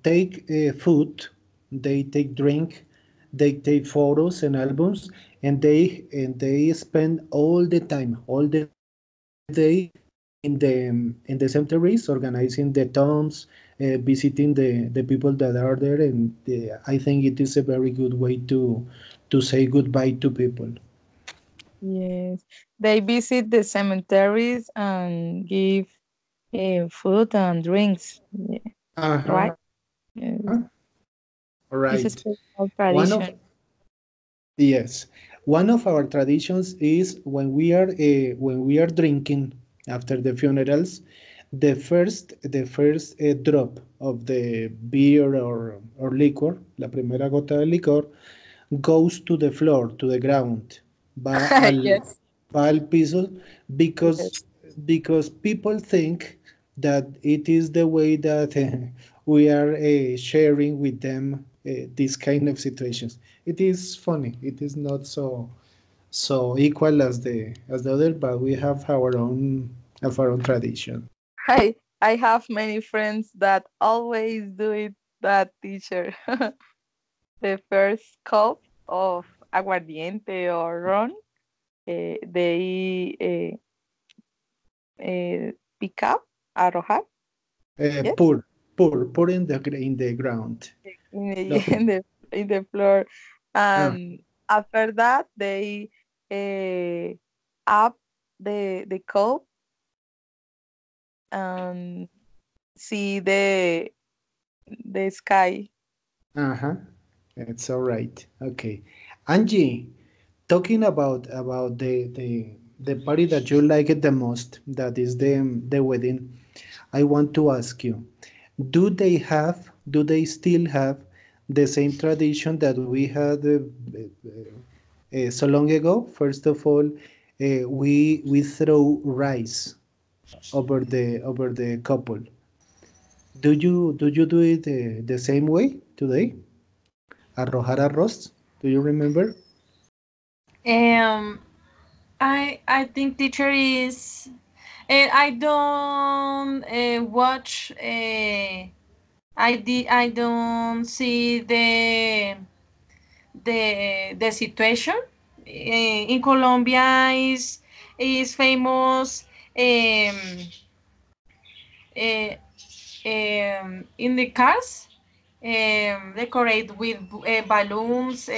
take food, they take drink, they take photos and albums, and they spend all the day in the cemeteries, organizing the tombs, visiting the people that are there, and I think it is a very good way to say goodbye to people. Yes. They visit the cemeteries and give food and drinks. Yeah. Uh-huh. Right? Yes. It's a Right. special One of tradition. Yes, one of our traditions is when we are drinking after the funerals, the first drop of the beer or liquor, la primera gota de licor, goes to the floor, to the ground, va al, Yes. va al piso, because Yes. because people think that it is the way that we are sharing with them these kind of situations. It is funny. It is not so equal as the other, but we have our own tradition. I have many friends that always do it, that teacher. The first cup of aguardiente or ron, they pick up, arrojar, yes, Pour in the ground. in the, Lo- in the floor. ah, And after that, they uh, up the cup and see the sky. uh-huh. It's all right. Okay. Angie, talking about the party that you like it the most, that is the wedding, I want to ask you, do they still have the same tradition that we had so long ago? First of all, we throw rice over the couple. Do it the same way today? Arrojar arroz? Do you remember? Um, I think teacher is. I don't watch. I don't see the the situation. In Colombia is famous in the cars, decorate with balloons.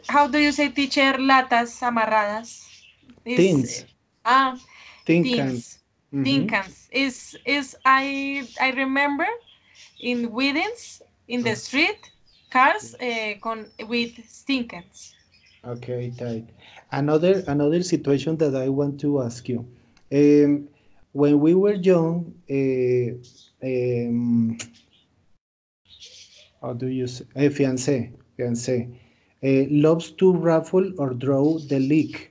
How do you say, teacher? Latas amarradas. Tins, Ah, tin tins, cans. tin Mm-hmm. cans. I remember in Widens in the street cars with tin cans. Okay, tight. Another situation that I want to ask you. Um, when we were young, how do you say? Fiancé, loves to raffle or draw the league.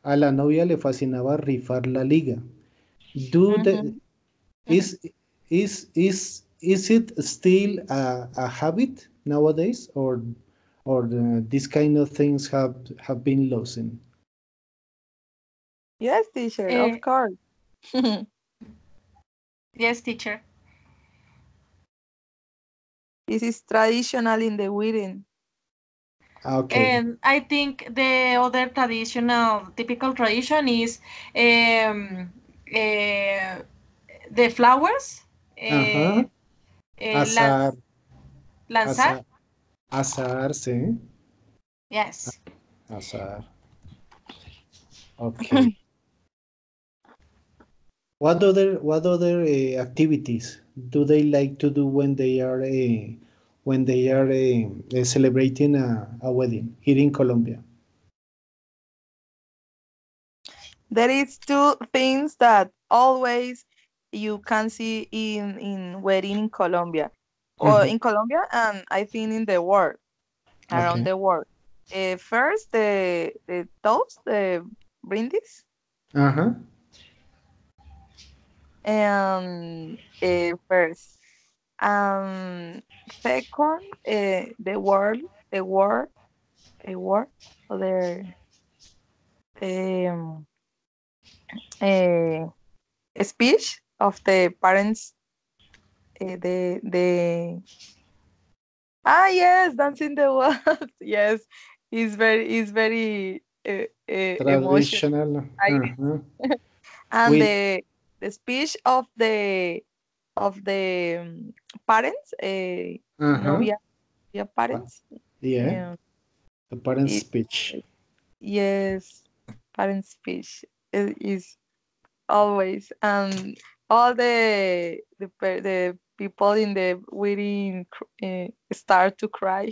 A la novia le fascinaba rifar la liga. Do the Mhm. is is it still a habit nowadays, or these kind of things have been losing? Yes, teacher, Uh, of course. yes, teacher. This is traditional in the wedding. Okay. And I think the other traditional, typical tradition is um, uh, the flowers, Ajá. Azar, lance, lanzar. azar, azar, sí. Yes. Azar. Okay. What other activities do they like to do when they are celebrating a wedding here in Colombia? There is two things that always you can see in wedding in Colombia, or Mhm. in Colombia, and I think in the world, around Okay. the world. First, the toast, the brindis, Uh-huh. and first, um, second, the word, a word, other, um, uh, speech of the parents, the yes, dancing the waltz. Yes, it's very emotional. Traditional. Uh-huh. And With the speech of the parents, uh-huh. novia, novia parents. Yeah, Um, the parent it, speech. yes, parent speech is always, and all the people in the wedding start to cry.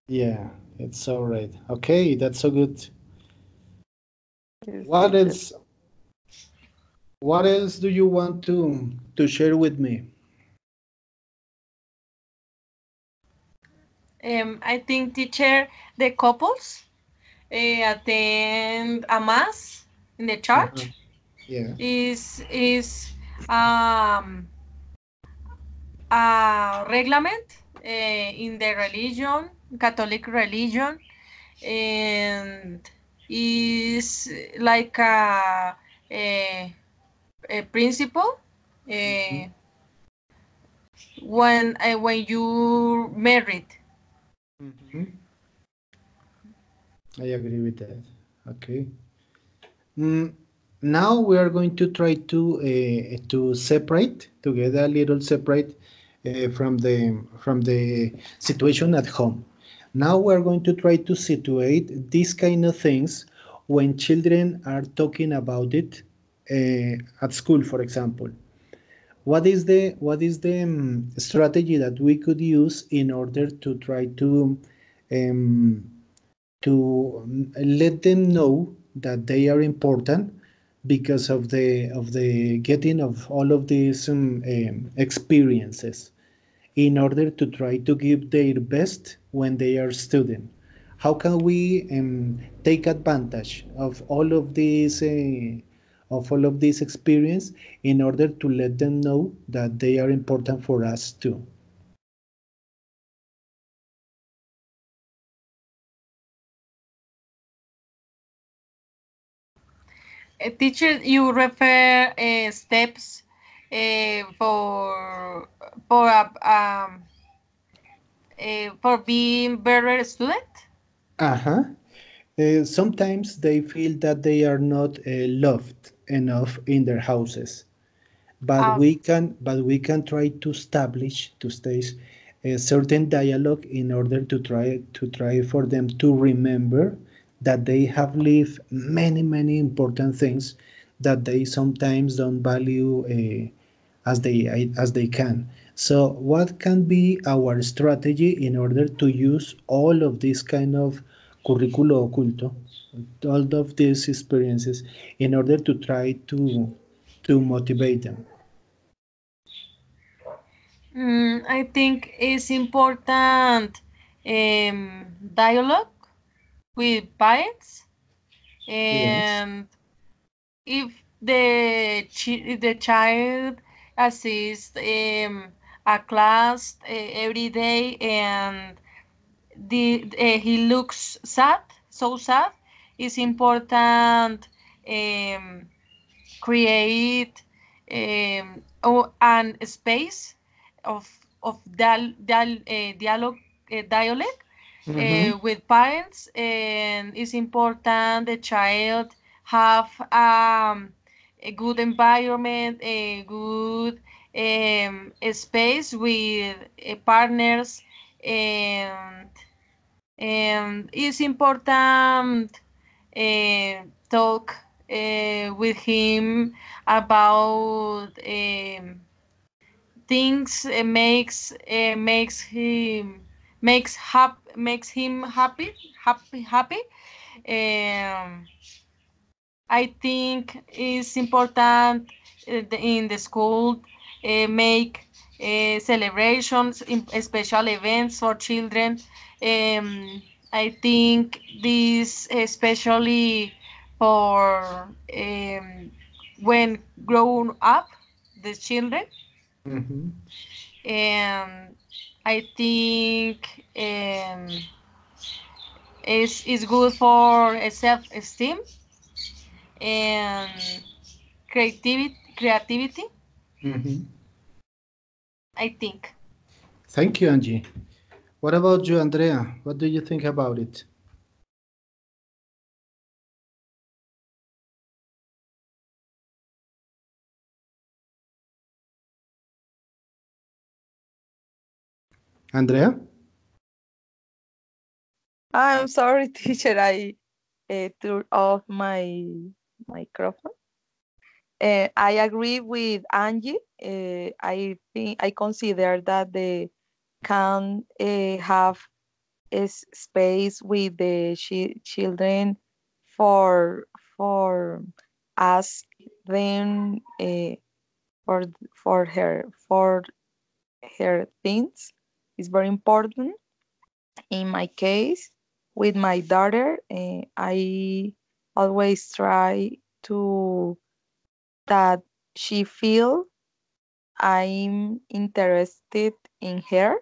Yeah, it's all right. Okay, that's so good. Yes, What teacher. else? What else do you want to share with me? I think, teacher, the couples attend a mass in the Uh-huh. church Yeah. is um, a reglement in the religion, Catholic religion, and is like a principle uh, Mhm. when you married. Mhm. I agree with that. Okay. Mm, now we are going to try to separate together a little separate from the situation at home. Now we are going to try to situate these kind of things when children are talking about it at school, for example. What is the strategy that we could use in order to try um, to let them know that they are important because of the getting of all of these experiences in order to try to give their best when they are student. How can we take advantage of all of this experience in order to let them know that they are important for us too? Teacher, you refer steps for for being better student. Uh-huh. Sometimes they feel that they are not loved enough in their houses, but Uh, we can try to establish to stage a certain dialogue in order to try for them to remember that they have lived many important things that they sometimes don't value as they can. So what can be our strategy in order to use all of this kind of currículo oculto, all of these experiences, in order to try to motivate them? I think it's important dialogue with parents, Yes. and if the child assists a class every day, and he looks sad, so sad, it's important um, create an space of dialogue Mm-hmm. with parents, and it's important the child have a good environment, a good space with partners, and it's important talk with him about things makes him happy. Um, I think it's important in the school make celebrations, special events for children. I think this especially for when grown up, the children. Mm-hmm. And I think is good for self-esteem and creativity, Mm-hmm. I think. Thank you, Angie. What about you, Andrea? What do you think about it? Andrea? I'm sorry, teacher. I turned off my microphone. I agree with Angie. I think I consider that they can have a space with the children for for ask them for her things is very important. In my case, with my daughter, I always try to that she feel I'm interested in her.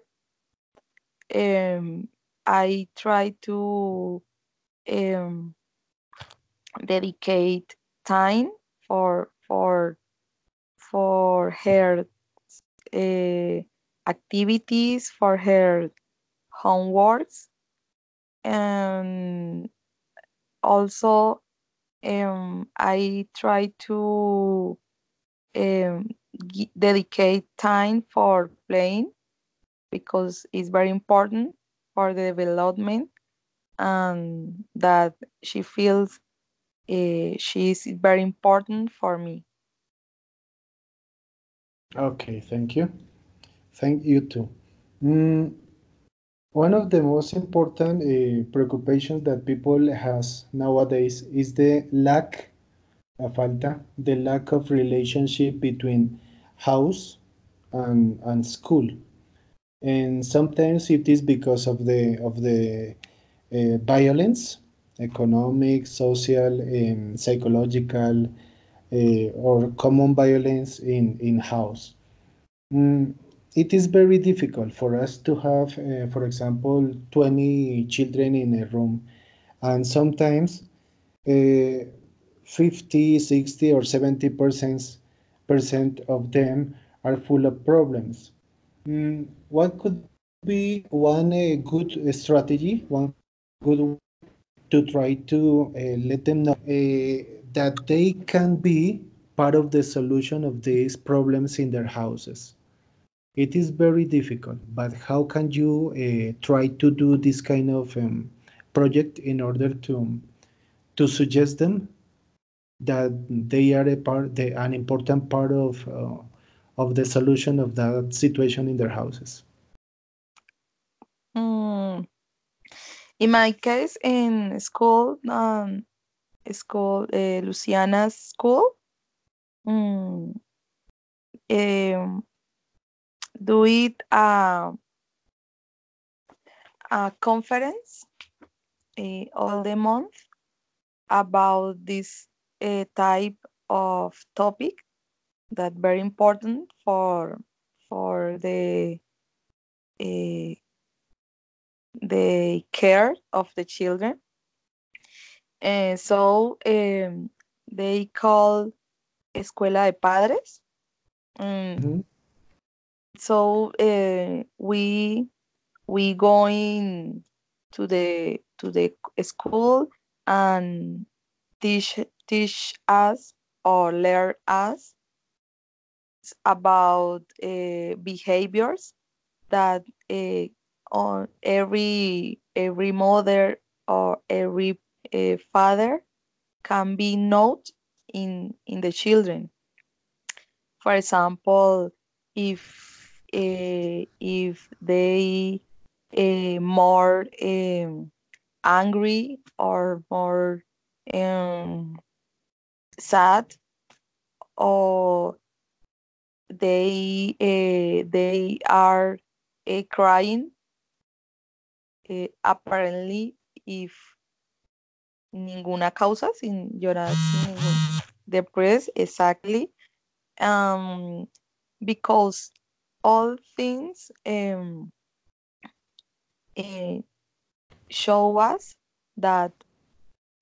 Um, I try to um, dedicate time for for for her uh, activities, for her homeworks, and also I try to um, dedicate time for playing because it's very important for the development and that she feels she's very important for me. Okay, thank you. Thank you too. Mm, One of the most important preoccupations that people has nowadays is the lack of relationship between house and school. And sometimes it is because of the violence, economic, social, psychological, or common violence in house. Mm, it is very difficult for us to have, for example, 20 children in a room, and sometimes uh, 50, 60, or 70% of them are full of problems. What could be one good strategy, one good way to try to let them know that they can be part of the solution of these problems in their houses? It is very difficult, but how can you try to do this kind of project in order to suggest them that they are an important part of the solution of that situation in their houses? Mm, in my case, in school, Luciana's school, mm, um, do it a conference all the month about this type of topic that very important for uh, the care of the children. And so they call Escuela de Padres. Mm, Mhm. so we going to the school and teach us or learn us about behaviors that on every mother or every father can be note in the children. For example, if they more angry or more um, sad, or they are crying, apparently if ninguna causa, sin llorar, sin ningún depressed, exactly, um, because all things eh, show us that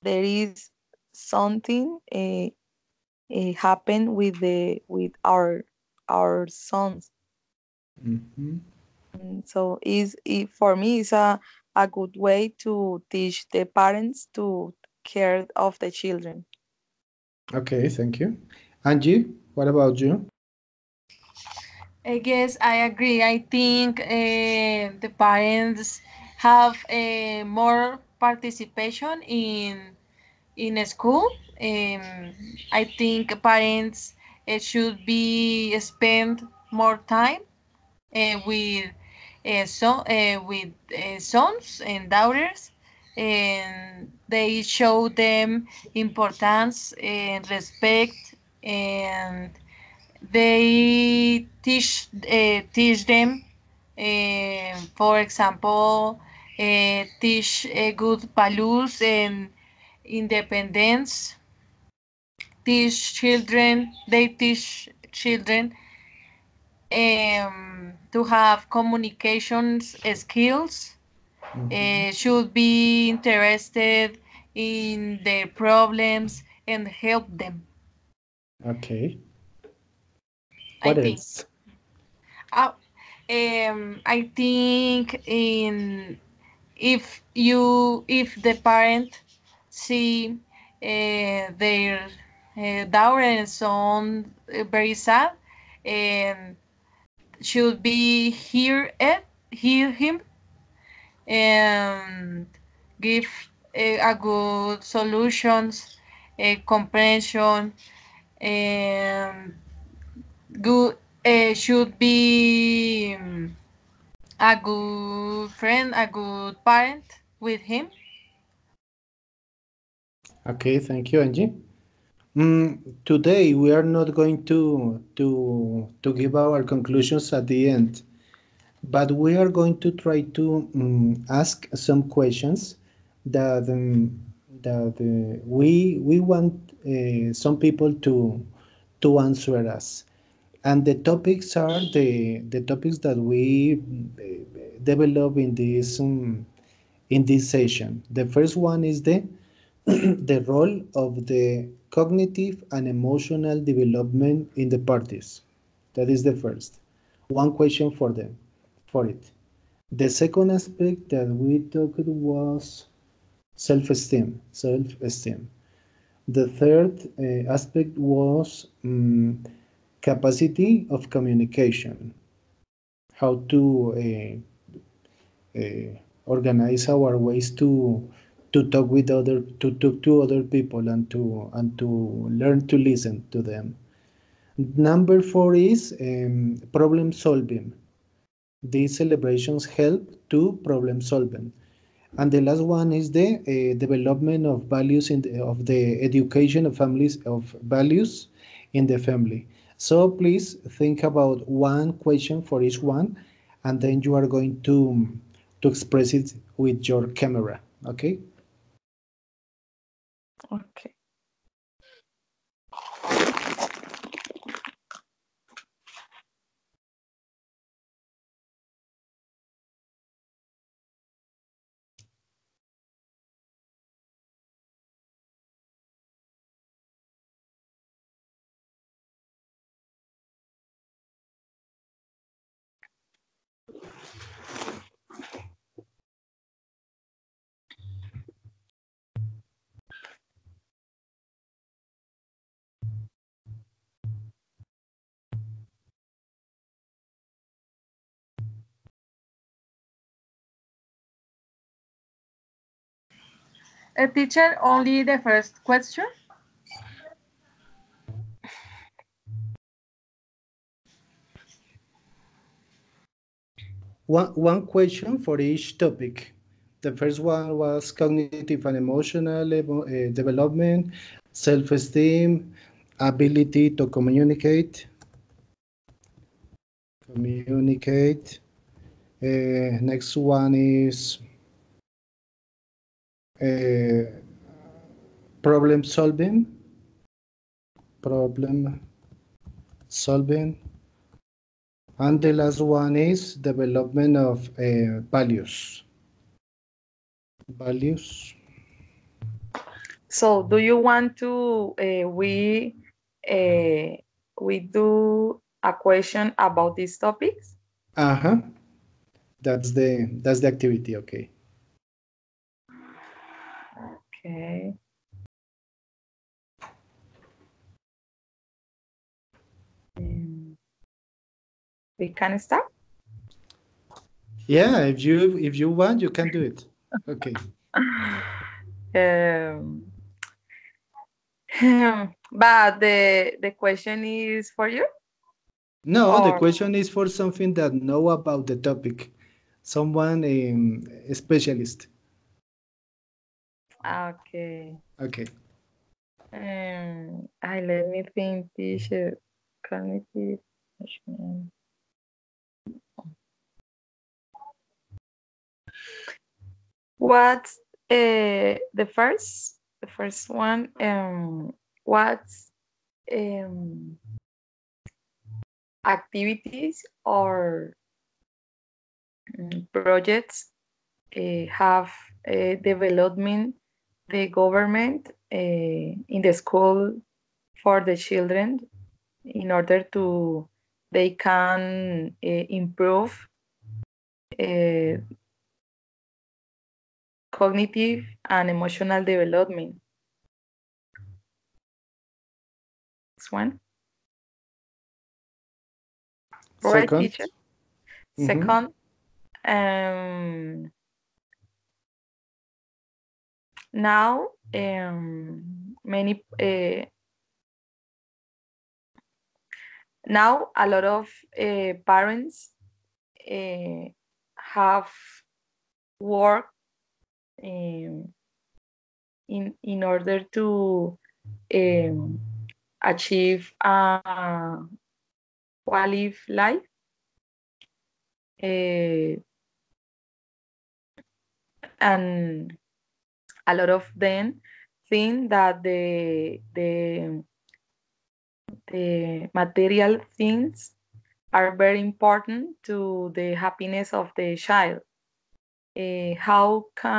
there is something happen with our sons. Mhm. So is it, for me, is a good way to teach the parents to care of the children. Okay, thank you. Angie, what about you? I guess I agree. I think the parents have more participation in school. I think parents should be spend more time with sons and daughters, and they show them importance and respect, and they teach them, for example, teach good values and independence. They teach children to have communications skills, Mhm. should be interested in their problems and help them. Okay. I What think. else? Uh, I think in if the parent see their daughter and son very sad, and should be hear him and give a good solutions, comprehension, and good should be a good friend, a good parent with him. Okay, thank you, Angie. Today we are not going to give our conclusions at the end, but we are going to try to ask some questions that we want some people to answer us. And the topics are the topics that we develop in this session. The first one is the the role of the cognitive and emotional development in the parties. That is the first. One question for them, for it. The second aspect that we talked was self-esteem. Self-esteem. The third aspect was capacity of communication. How to organize our ways to talk with other to talk to other people and to learn to listen to them. Number four is problem solving. These celebrations help to problem solving. And the last one is the development of values of the education of families of values in the family. So please think about one question for each one, and then you are going to express it with your camera. Okay. Okay. Teacher, only the first question? One question for each topic. The first one was cognitive and emotional development, self-esteem, ability to communicate. Communicate. Next one is uh, problem solving. Problem solving. And the last one is development of values. Values. So, do you want to we do a question about these topics? Uh-huh. That's the activity, okay. Okay. We can start. Yeah, if you want, you can do it. Okay. But the question is for you? No, the Or question is for something that know about the topic. Someone a specialist. okay. Okay. Let me think, teacher. Cognitive. What's the first one? What's activities or projects have development the government in the school for the children in order to they can improve cognitive and emotional development. This one. Right, Second. teacher? Mhm. Second, now many now a lot of parents have work in order to achieve a quality life. And a lot of them think that the material things are very important to the happiness of the child. How can